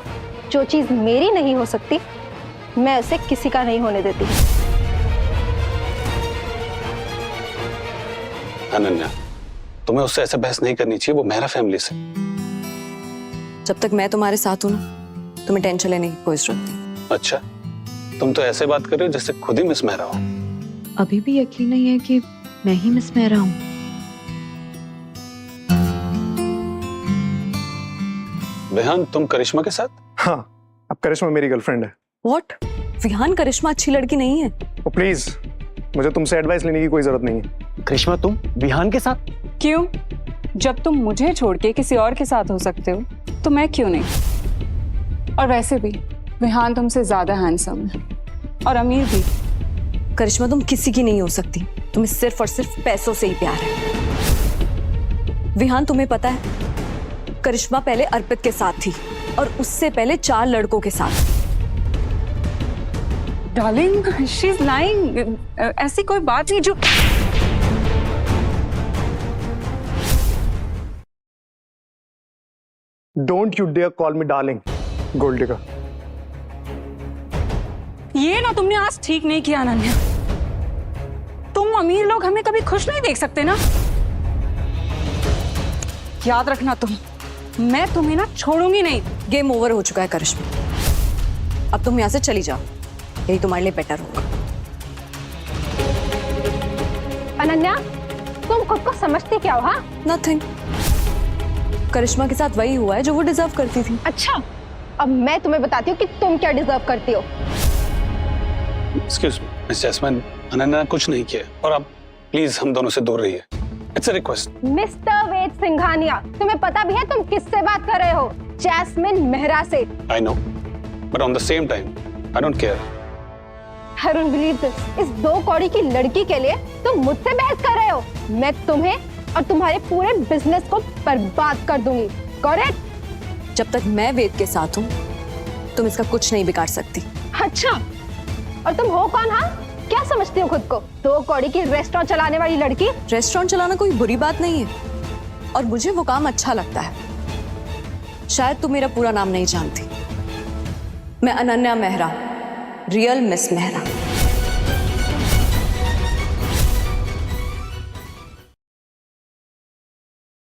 जो चीज मेरी नहीं हो सकती, मैं उसे किसी का नहीं होने देती। अनन्या, तुम्हें उससे ऐसे बहस नहीं करनी चाहिए, वो मेरा फैमिली से। जब तक मैं तुम्हारे साथ हूं ना, तुम्हें टेंशन लेने की कोई जरूरत नहीं। अच्छा, तुम तो ऐसे बात कर रहे हो जैसे खुद ही मिस मेहरा हो। अभी भी यकीन नहीं है कि मैं ही मिस मेहरा हूं। विहान, तुम करिश्मा के साथ? हाँ, अब करिश्मा मेरी गर्लफ्रेंड है। व्हाट? विहान, करिश्मा अच्छी लड़की नहीं है। ओ प्लीज, मुझे तुमसे एडवाइस लेने की कोई जरूरत नहीं है। करिश्मा, तुम विहान के साथ? क्यों? जब तुम मुझे छोड़ के किसी और के साथ हो सकते हो तो मैं क्यों नहीं? और वैसे भी विहान तुमसे ज्यादा हैंडसम है और अमीर भी। करिश्मा, तुम किसी की नहीं हो सकती। तुम्हें सिर्फ और सिर्फ पैसों से ही प्यार है। विहान, तुम्हें पता है करिश्मा पहले अर्पित के साथ थी और उससे पहले 4 लड़कों के साथ। Darling, she is lying. ऐसी कोई बात नहीं जो don't you dare call me darling, gold digger. ये ना तुमने आज ठीक नहीं किया अनन्या। तुम अमीर लोग हमें कभी खुश नहीं देख सकते ना। याद रखना तुम, मैं तुम्हें ना छोड़ूंगी नहीं। गेम ओवर हो चुका है करिश्मा, अब तुम यहाँ से चली जाओ, यही तुम्हारे लिए बेटर होगा। अनन्या, तुम खुद को समझती क्या हो? हाँ, नथिंग। करिश्मा के साथ वही हुआ है जो वो डिजर्व करती थी। अच्छा, अब मैं तुम्हें बताती हूँ कि तुम क्या डिजर्व करती हो। Excuse me miss Jasmine, Ananya ने कुछ नहीं किया और आप प्लीज हम दोनों से दूर रहिए। It's a request. Mister Ved Singhania, तुम्हें पता भी है तुम किससे बात कर रहे हो? जैस्मिन मेहरा से। I know, but on the same time I don't care. I don't believe this. इस 2 कौड़ी की लड़की के लिए तुम मुझसे बहस कर रहे हो? मैं तुम्हें और तुम्हारे पूरे बिजनेस को बर्बाद कर दूंगी। करेक्ट? जब तक मैं वेद के साथ हूँ तुम इसका कुछ नहीं बिगाड़ सकती। अच्छा, और तुम हो कौन? हाँ, क्या समझती हो खुद को? 2 कौड़ी की रेस्टोरेंट चलाने वाली लड़की। रेस्टोरेंट चलाना कोई बुरी बात नहीं है और मुझे वो काम अच्छा लगता है। शायद तुम मेरा पूरा नाम नहीं जानती। मैं अनन्या मेहरा, रियल मिस मेहरा।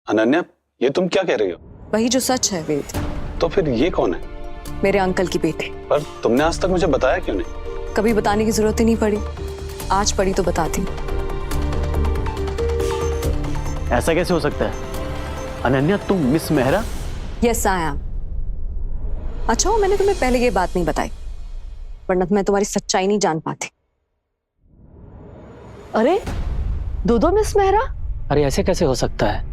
अनन्या, ये तुम क्या कह रही हो? वही जो सच है वेद। तो फिर ये कौन है? मेरे अंकल की बेटी। पर तुमने आज तक मुझे बताया क्यों नहीं? कभी बताने की जरूरत ही नहीं पड़ी, आज पड़ी तो बताती। ऐसा कैसे हो सकता है? अनन्या, तुम miss Mehra? Yes I M. अच्छा हो मैंने तुम्हें पहले ये बात नहीं बताई, वरना मैं तुम्हारी सच्चाई नहीं जान पाती। अरे, 2 मिस मेहरा? अरे ऐसे कैसे हो सकता है?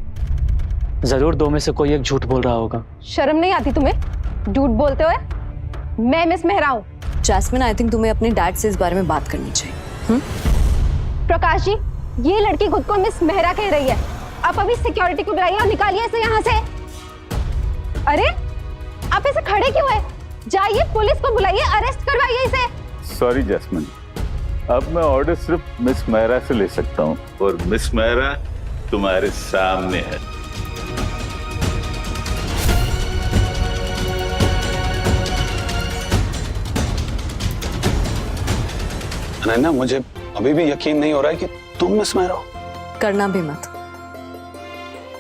जरूर 2 में से कोई एक झूठ बोल रहा होगा। शर्म नहीं आती तुम्हें झूठ बोलते हुए? मैं मिस मेहरा हूँ। जैस्मिन, आई थिंक तुम्हें अपने डैड से इस बारे में बात करनी चाहिए। प्रकाश जी, ये लड़की खुद को मिस मेहरा कह रही है। आप अभी सिक्योरिटी को बुलाइए और निकालिए इसे यहाँ से। अरे, आप इसे खड़े क्यों है? जाइए पुलिस को बुलाइए, अरेस्ट करवाइए इसे। सॉरी जैस्मिन, अब मैं ऑर्डर सिर्फ मिस मेहरा से ले सकता हूँ और मिस मेहरा तुम्हारे सामने है। अनन्या, मुझे अभी भी यकीन नहीं हो रहा है कि तुम मिस मेहरा हो। करना भी मत,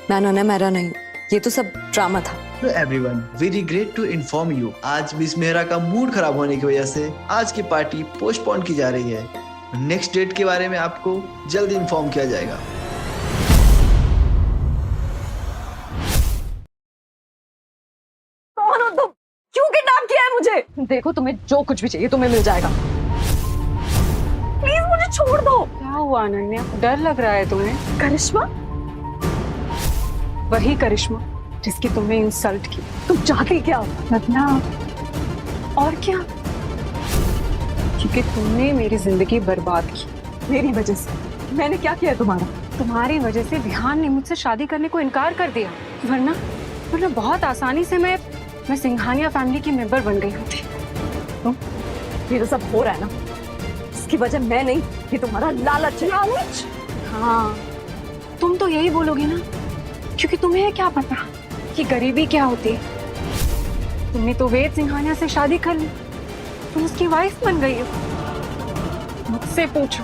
मैं अनन्या मेहरा नहीं, ये तो सब ड्रामा था। Hello everyone, we regret to inform you, आज मिस मेहरा का मूड खराब होने की वजह से आज की पार्टी पोस्टपोन की जा रही है। नेक्स्ट डेट के बारे में आपको जल्द इन्फॉर्म किया जाएगा। कौन हो तुम? क्यों किडनैप किया है मुझे? देखो, तुम्हें जो कुछ भी चाहिए तुम्हें मिल जाएगा। प्लीज मुझे छोड़ दो। क्या हुआ अनन्या, डर लग रहा है तुम्हें? करिश्मा? वही करिश्मा जिसकी तुमने इंसल्ट की। तुम चाहती क्या? और क्या? क्योंकि तुमने मेरी जिंदगी बर्बाद की मेरी वजह से। मैंने क्या किया तुम्हारा? तुम्हारी वजह से विहान ने मुझसे शादी करने को इनकार कर दिया, वरना बहुत आसानी से मैं सिंघानिया फैमिली की मेंबर बन गई होती। ये तो सब हो रहा है ना, इसकी वजह मैं नहीं, ये तुम्हारा लालच है। लालच? हाँ, तुम तो यही बोलोगे ना, क्योंकि तुम्हें क्या पता कि गरीबी क्या होती है। तुमने तो वेद सिंघानिया से शादी कर ली, तुम उसकी वाइफ बन गई हो। मुझसे पूछो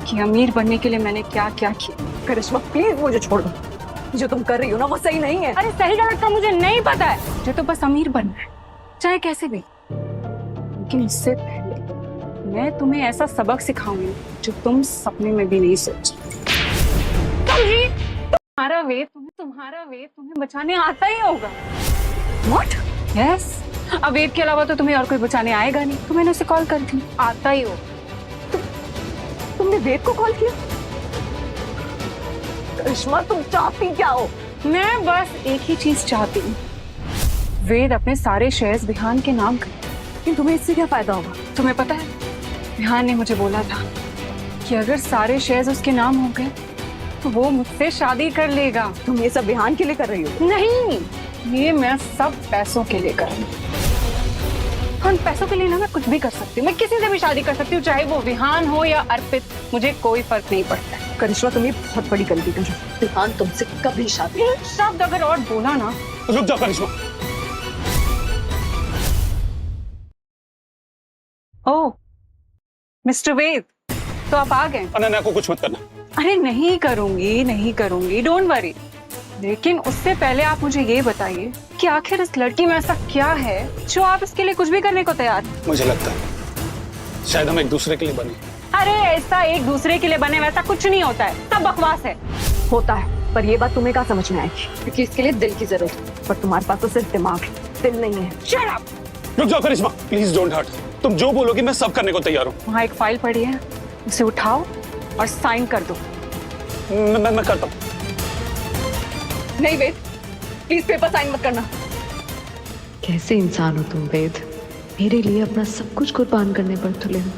कि अमीर बनने के लिए मैंने क्या क्या किया। करिश्मा प्लीज मुझे छोड़ दो, जो तुम कर रही हो ना वो सही नहीं है। अरे सही गलत का मुझे नहीं पता है, मुझे तो बस अमीर बनना है, चाहे कैसे भी। लेकिन इससे पहले मैं तुम्हें ऐसा सबक सिखाऊंगी जो तुम सपने में भी नहीं सोची। तुम्हारा वेद तुम्हें बचाने आता ही होगा। What? Yes. अब वेद के अलावा तो तुम्हें और कोई बचाने आएगा नहीं, तो मैंने उसे कॉल कर दी। आता ही हो। तुमने वेद को कॉल किया? करिश्मा, तुम चाहती क्या हो? मैं बस एक ही चीज चाहती हूँ, वेद अपने सारे शेयर्स विहान के नाम कर। लेकिन तुम्हें इससे क्या फायदा होगा? तुम्हें पता है, विहान ने मुझे बोला था कि अगर सारे शेयर्स उसके नाम हो गए तो वो मुझसे शादी कर लेगा। तुम ये सब विहान के लिए कर रही हो? नहीं, ये मैं सब पैसों के लिए कर रही हूँ। उन पैसों के लिए ना मैं कुछ भी कर सकती हूँ, मैं किसी से भी शादी कर सकती हूँ, चाहे वो विहान हो या अर्पित, मुझे कोई फर्क नहीं पड़ता है। करिश्मा, तुम ये बहुत बड़ी गलती कर रही हो। विहान तुमसे कभी शादी एक शब्द अगर और बोला ना। रुक जाओ करिश्मा। ओह मिस्टर वेद, तो आप आ गए। अनन्या को कुछ मत करना। अरे नहीं करूंगी, नहीं करूंगी, डोंट वरी। लेकिन उससे पहले आप मुझे ये बताइए कि आखिर इस लड़की में ऐसा क्या है जो आप इसके लिए कुछ भी करने को तैयार हैं? मुझे लगता है शायद हम एक दूसरे के लिए बने। अरे ऐसा एक दूसरे के लिए बने वैसा कुछ नहीं होता है, सब बकवास है। होता है, पर ये बात तुम्हें कहाँ समझ में आएगी? क्योंकि इसके लिए दिल की जरूरत है, पर तुम्हारे पास तो सिर्फ दिमाग है, दिल नहीं है। Shut up! रुक जाओ करिश्मा, प्लीज डोंट हर्ट। तुम जो बोलोगी मैं सब करने को तैयार हूँ। वहाँ एक फाइल पड़ी है, उसे उठाओ और साइन कर दो। मैं करता हूँ। नहीं वेद, प्लीज पेपर साइन मत करना। कैसे इंसान हो तुम वेद, मेरे लिए अपना सब कुछ कुर्बान करने पर तुले हो।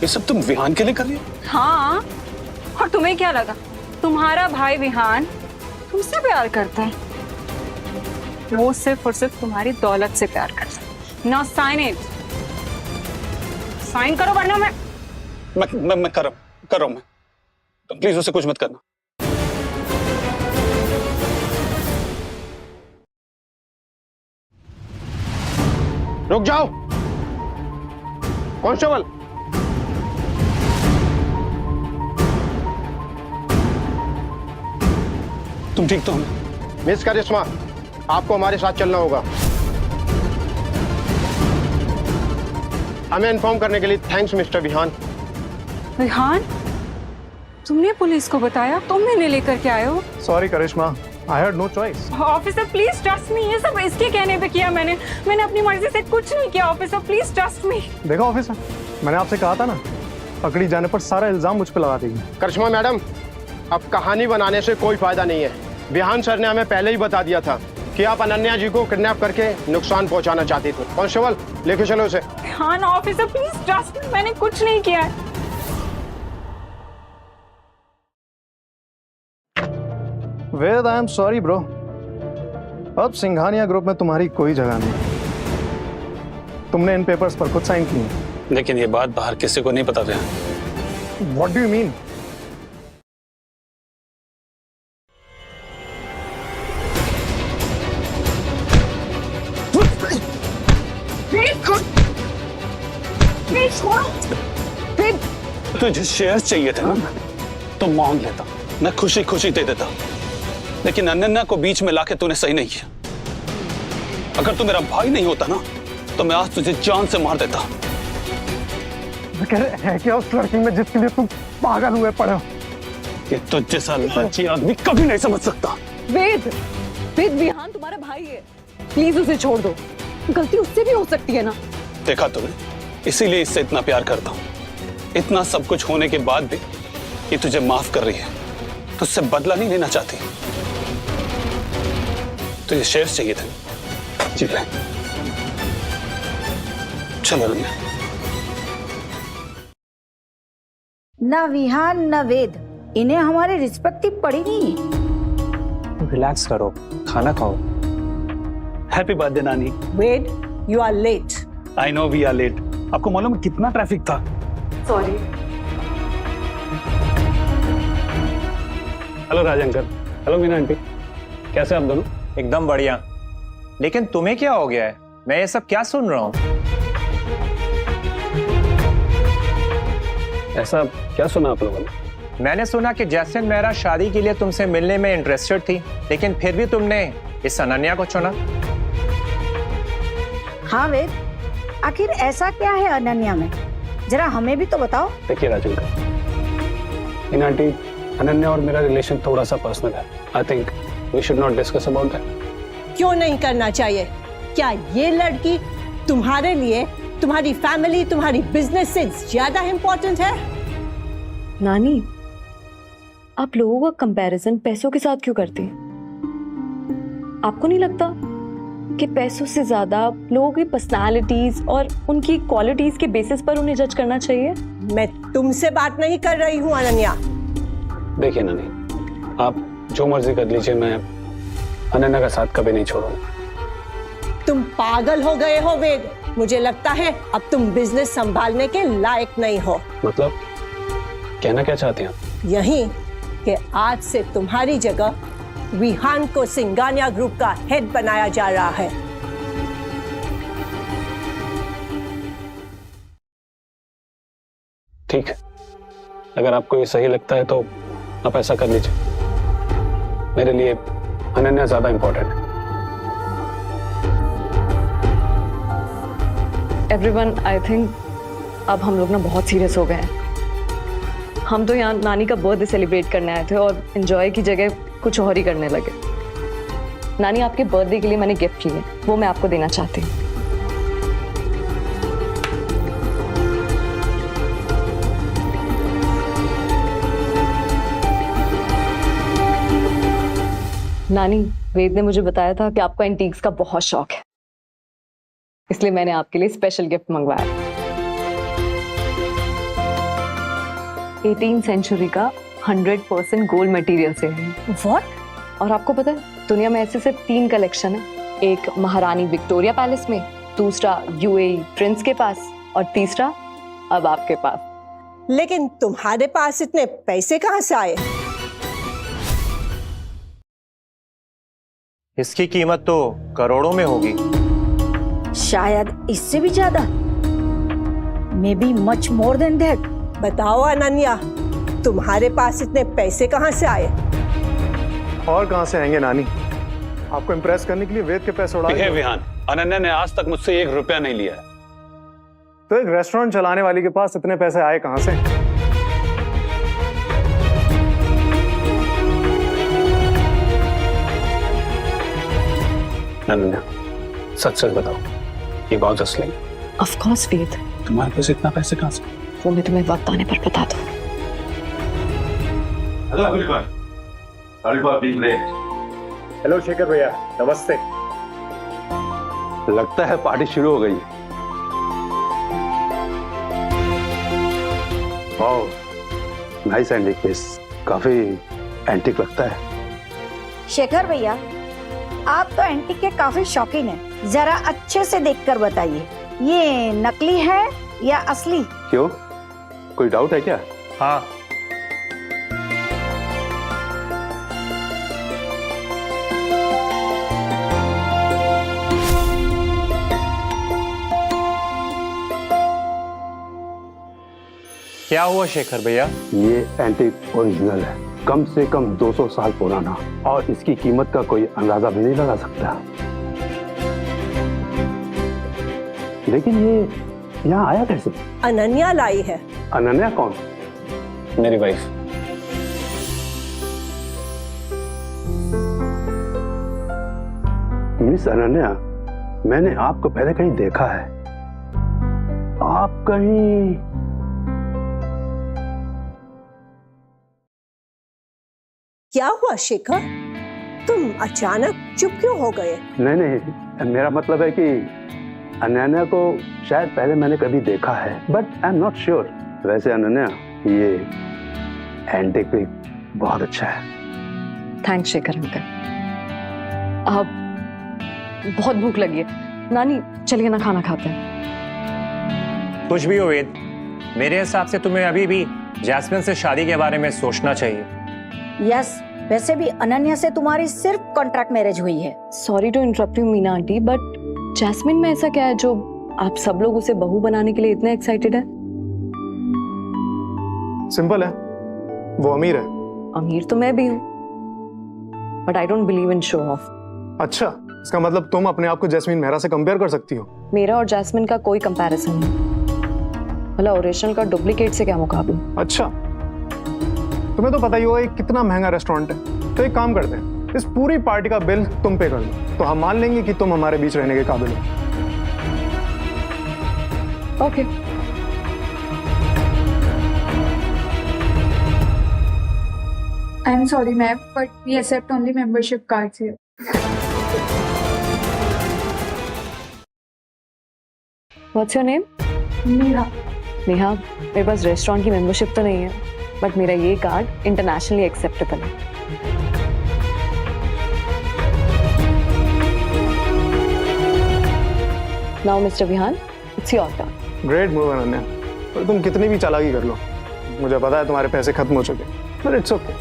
ये सब तुम विहान के लिए कर रही हो? हाँ, और तुम्हें क्या लगा तुम्हारा भाई विहान तुमसे प्यार करता है? वो सिर्फ और सिर्फ तुम्हारी दौलत से प्यार करता है। नाउ साइन इट, साइन करो वरना मैं कर रहा हूं मैं। तुम प्लीज उसे कुछ मत करना। रुक जाओ कांस्टेबल। तुम ठीक तो हो? मिस करिश्मा, आपको हमारे साथ चलना होगा। हमें इन्फॉर्म करने के लिए थैंक्स मिस्टर विहान। विहान, तुमने पुलिस को बताया, तुम इन्हें लेकर के आए हो? Sorry Karishma, I had no choice. Officer please trust me, ये सब इसके कहने पे किया मैंने अपनी मर्जी से कुछ नहीं किया। ऑफिसर प्लीज ट्रस्ट मी। देखो ऑफिसर, मैंने आपसे कहा था ना, पकड़ी जाने पर सारा इल्जाम मुझ पर लगा देगी। करिश्मा मैडम, अब कहानी बनाने से कोई फायदा नहीं है। विहान सर ने हमें पहले ही बता दिया था कि आप अनन्या जी को किडनैप करके नुकसान पहुंचाना चाहते थे। कांस्टेबल, लेके चलो उसे। हाँ ना ऑफिसर, प्लीज ट्रस्ट मी, मैंने कुछ नहीं किया है। वेद, आई एम सॉरी ब्रो, अब सिंघानिया ग्रुप में तुम्हारी कोई जगह नहीं। तुमने इन पेपर्स पर खुद साइन किए। लेकिन ये बात बाहर किसी को नहीं पता था। What do you mean? तुझे शेयर चाहिए थे ना, तो मांग लेता, मैं खुशी खुशी दे देता। लेकिन अनन्या को बीच में लाके तूने सही नहीं किया। अगर तू मेरा भाई नहीं होता ना, तो मैं आज तुझे जान से मार देता। है क्या उस लड़की में जिसके लिए तुम पागल हुए पड़े हो? कि तुझ जैसा लालची आदमी कभी नहीं समझ सकता। वेद, विहान तुम्हारा भाई है, प्लीज उसे छोड़ दो। गलती उससे भी हो सकती है ना। देखा तुमने, इसीलिए इससे इतना प्यार करता हूँ। इतना सब कुछ होने के बाद भी ये तुझे माफ कर रही है, तुझसे बदला नहीं लेना चाहती। तुझे शेयर चाहिए थे, जी ले। चलो रम्या। ना विहान ना वेद, इन्हें हमारी रिस्पेक्ट पड़ी नहीं। रिलैक्स करो, खाना खाओ। हैप्पी बर्थडे नानी। Ved, you are late. I know we are late. आपको मालूम है कितना ट्रैफिक था? Sorry. Hello Raj uncle. Hello Meena aunty, कैसे आप दोनों? एकदम बढ़िया। लेकिन तुम्हें क्या हो गया है? मैं ये सब क्या सुन रहा हूँ? ऐसा क्या सुना आप लोगों ने? मैंने सुना कि जैस्मिन मेहरा शादी के लिए तुमसे मिलने में इंटरेस्टेड थी, लेकिन फिर भी तुमने इस अनन्या को चुना। हाँ वेद, आखिर ऐसा क्या है अनन्या में, जरा हमें भी तो बताओ। देखिए राज अंकल, मीना आंटी, अनन्या और मेरा रिलेशन थोड़ा सा पर्सनल है। I think we should not discuss about that. क्यों नहीं करना चाहिए? क्या ये लड़की तुम्हारे लिए, तुम्हारी फैमिली, तुम्हारी बिजनेस से ज्यादा इंपॉर्टेंट है? नानी, आप लोगों का कंपैरिजन पैसों के साथ क्यों करती हैं? आपको नहीं लगता कि पैसों से ज्यादा लोगों की पर्सनालिटीज और उनकी क्वालिटीज के बेसिस पर उन्हें जज करना चाहिए? मैं तुमसे बात नहीं कर रही हूँ अनन्या। देखिए नानी, आप जो मर्जी कर लीजिए, मैं अनन्या का साथ कभी नहीं छोड़ूंगा। तुम पागल हो गए हो वेद। मुझे लगता है अब तुम बिजनेस संभालने के लायक नहीं हो। मतलब कहना क्या चाहते हैं आप? यही कि आज से तुम्हारी जगह विहान को सिंघानिया ग्रुप का हेड बनाया जा रहा है। ठीक है, अगर आपको ये सही लगता है तो आप ऐसा कर लीजिए। मेरे लिए अनन्या ज्यादा इंपॉर्टेंट है। एवरीवन, आई थिंक अब हम लोग ना बहुत सीरियस हो गए हैं। हम तो यहाँ नानी का बर्थडे सेलिब्रेट करने आए थे और एंजॉय की जगह कुछ और ही करने लगे। नानी, आपके बर्थडे के लिए मैंने गिफ्ट लिए, वो मैं आपको देना चाहती हूँ। नानी, वेद ने मुझे बताया था कि आपको एंटीक्स का बहुत शौक है, इसलिए मैंने आपके लिए स्पेशल गिफ्ट मंगवाया। 18th सेंचुरी का 100% गोल्ड मटेरियल से है। What? और आपको पता है, दुनिया में ऐसे सिर्फ 3 कलेक्शन है। एक महारानी विक्टोरिया पैलेस में, दूसरा यूएई प्रिंस के पास, और तीसरा अब आपके पास। लेकिन तुम्हारे पास इतने पैसे कहाँ से आए? इसकी कीमत तो करोड़ों में होगी। शायद इससे भी ज्यादा, may be much more than that. बताओ अनन्या, तुम्हारे पास इतने पैसे कहाँ से आए? और कहाँ से आएंगे नानी? आपको इम्प्रेस करने के लिए वेद के पैसे उड़ाए। विहान, अनन्या ने आज तक मुझसे 1 रुपया नहीं लिया है। तो एक रेस्टोरेंट चलाने वाली के पास इतने पैसे आए कहाँ से? अनन्या, सच सच बताओ, ये बात असली? ऑफ कोर्स वेद। तुम्हारे पास इतना पैसे कहाँ से? वो मैं तुम्हें वक्त आने पर बता दूँ। हेलो शेखर भैया, नमस्ते। लगता है पार्टी शुरू हो गई। वाओ, नाइस एंटीक पीस, काफी एंटीक लगता है। शेखर भैया, आप तो एंटीक के काफी शौकीन हैं। जरा अच्छे से देखकर बताइए, ये नकली है या असली? क्यों, कोई डाउट है क्या? हाँ, क्या हुआ शेखर भैया? ये एंटीक ओरिजिनल है, कम से कम 200 साल पुराना, और इसकी कीमत का कोई अंदाजा भी नहीं लगा सकता। लेकिन ये यहाँ आया कैसे? अनन्या लाई है। अनन्या कौन? मेरी वाइफ। मिस अनन्या, मैंने आपको पहले कहीं देखा है। आप कहीं... क्या हुआ शेखर, तुम अचानक चुप क्यों हो गए? नहीं नहीं, मेरा मतलब है कि अनन्या को शायद पहले मैंने कभी देखा है, but I am not sure. वैसे अनन्या, ये एंटीक भी बहुत अच्छा है। Thanks Shekhar uncle. अब बहुत भूख लगी है नानी, चलिए ना खाना खाते हैं। कुछ भी हो वेद, मेरे हिसाब से तुम्हें अभी भी जैस्मिन से शादी के बारे में सोचना चाहिए। यस, वैसे भी अनन्या से तुम्हारी सिर्फ कॉन्ट्रैक्ट मैरिज हुई है। Sorry to interrupt you Meena aunty, but Jasmine में ऐसा क्या है जो आप सब लोग उसे बहू बनाने के लिए इतने एक्साइटेड है? सिंपल है, वो अमीर है। अमीर तो मैं भी हूँ, but I don't believe in show off. अच्छा, इसका मतलब तुम अपने आप को जैस्मिन मेहरा से कंपेयर कर सकती हो? मेरा और जैस्मिन का कोई कंपैरिजन नहीं, मतलब ओरिजिनल का डुप्लीकेट से क्या मुकाबला। अच्छा, तुम्हें तो पता ही होगा कितना महंगा रेस्टोरेंट है। तो एक काम करते हैं, इस पूरी पार्टी का बिल तुम पे कर दो, तो हम मान लेंगे कि तुम हमारे बीच रहने के काबिल हो। Okay. I am sorry ma'am, but we accept only membership cards here. What's your name? Neha. Neha, मेरे पास रेस्टोरेंट की मेंबरशिप तो नहीं है, बट मेरा ये कार्ड इंटरनेशनली एक्सेप्टेबल है। Now mister Vihaan, it's your turn. Great move Ananya, पर तुम कितनी भी चालाकी कर लो, मुझे पता है तुम्हारे पैसे खत्म हो चुके, पर it's okay.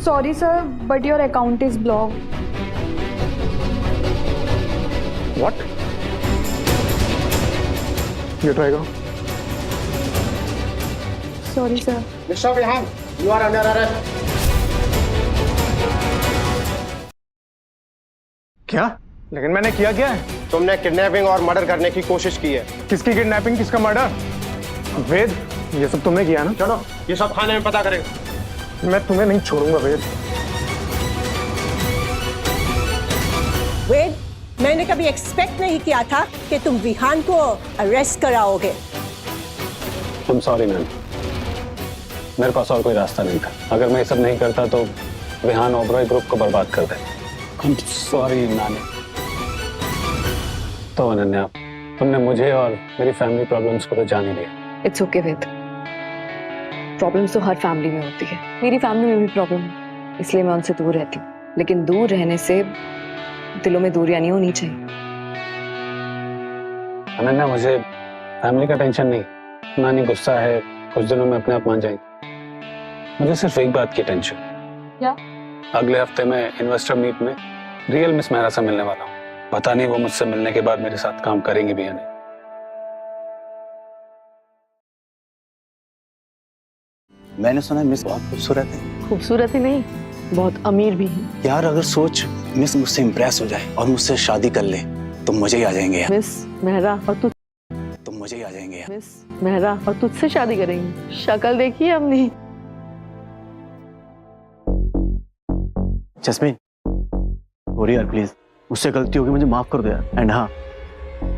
Sorry sir, but your account is blocked. What? You try go. Sorry sir. Mr. Vihan, you are under arrest. क्या? लेकिन मैंने किया क्या है? तुमने किडनैपिंग और मर्डर करने की कोशिश की है। किसकी किडनैपिंग, किसका मर्डर? वेद, ये सब तुमने किया ना? चलो, ये सब थाने में पता करेगा। मैं तुम्हें नहीं छोड़ूंगा वेद। वेद, मैंने कभी एक्सपेक्ट नहीं किया था कि तुम विहान को अरेस्ट कराओगे। I'm sorry मैम, मेरे पास और कोई रास्ता नहीं था। अगर मैं ये सब नहीं करता तो विहान ओबरॉय ग्रुप को बर्बाद कर देता। I'm sorry नानी। तो अनन्या, तुमने मुझे और मेरी फैमिली प्रॉब्लम्स को तो जान ही लिया। इट्स ओके वेद, प्रॉब्लम्स तो हर फैमिली में होती है। मेरी फैमिली में भी प्रॉब्लम है, इसलिए मैं उनसे दूर रहती हूँ। लेकिन दूर रहने से दिलों में दूरियां नहीं होनी चाहिए। अनन्या, मुझे फैमिली का टेंशन नहीं। नानी गुस्सा है, कुछ दिनों में अपने आप मान जाएंगी। मुझे सिर्फ एक बात की टेंशन। क्या? अगले हफ्ते मैं इन्वेस्टर मीट में रियल मिस मेहरा से मिलने वाला हूँ। पता नहीं वो मुझसे मिलने के बाद मेरे साथ काम करेंगे भी या नहीं। मैंने सुना मिस बहुत खूबसूरत है। खूबसूरत ही नहीं, बहुत अमीर भी है। यार अगर सोच मिस मुझसे इम्प्रेस हो जाए और मुझसे शादी कर ले तो मुझे ही आ जाएंगे यार। मिस मेहरा और तू, तो मुझे ही आ जाएंगे यार। मिस मेहरा और तुझसे शादी करेंगे। शक्ल देखी हमने। जस्मीन, सॉरी यार, प्लीज मुझसे गलती होगी, मुझे माफ कर दो यार। एंड हाँ,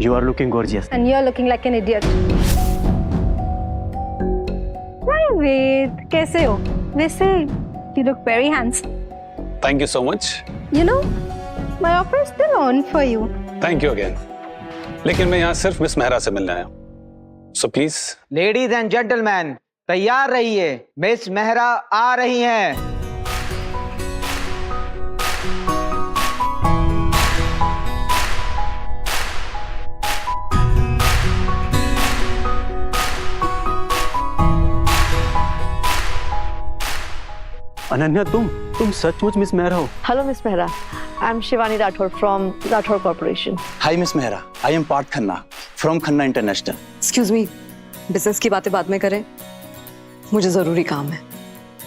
you are looking gorgeous. And you are looking like an idiot. Hi Ved, कैसे हो? वैसे you look very handsome. Thank you so much. You know, my offer is still on for you. Thank you again. लेकिन मैं यहाँ सिर्फ miss Mehra से मिलने आया हूँ। So please. Ladies and gentleman, तैयार रहिए, मिस मेहरा आ रही हैं। अनन्या, तुम सचमुच मिस मेहरा हो? Hello miss Mehra, I am Shivani Rathore from Rathore corporation. Hi miss Mehra, I am Parth Khanna from Khanna international. Excuse me, business की बातें बाद में करें, मुझे जरूरी काम है।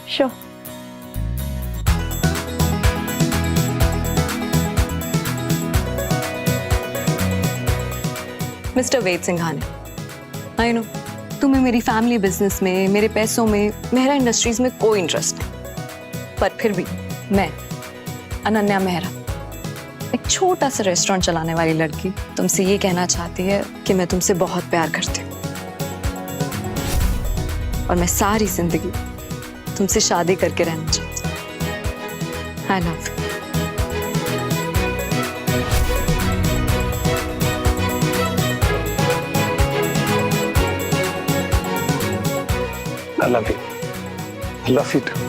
Sure. Mister Ved Singhania, I know तुम्हें मेरी फैमिली बिजनेस में, मेरे पैसों में, मेहरा इंडस्ट्रीज में कोई इंटरेस्ट नहीं, पर फिर भी मैं अनन्या मेहरा, एक छोटा सा रेस्टोरेंट चलाने वाली लड़की, तुमसे ये कहना चाहती है कि मैं तुमसे बहुत प्यार करती हूँ और मैं सारी जिंदगी तुमसे शादी करके रहना चाहती हूँ। I love you. I love you. I love you too.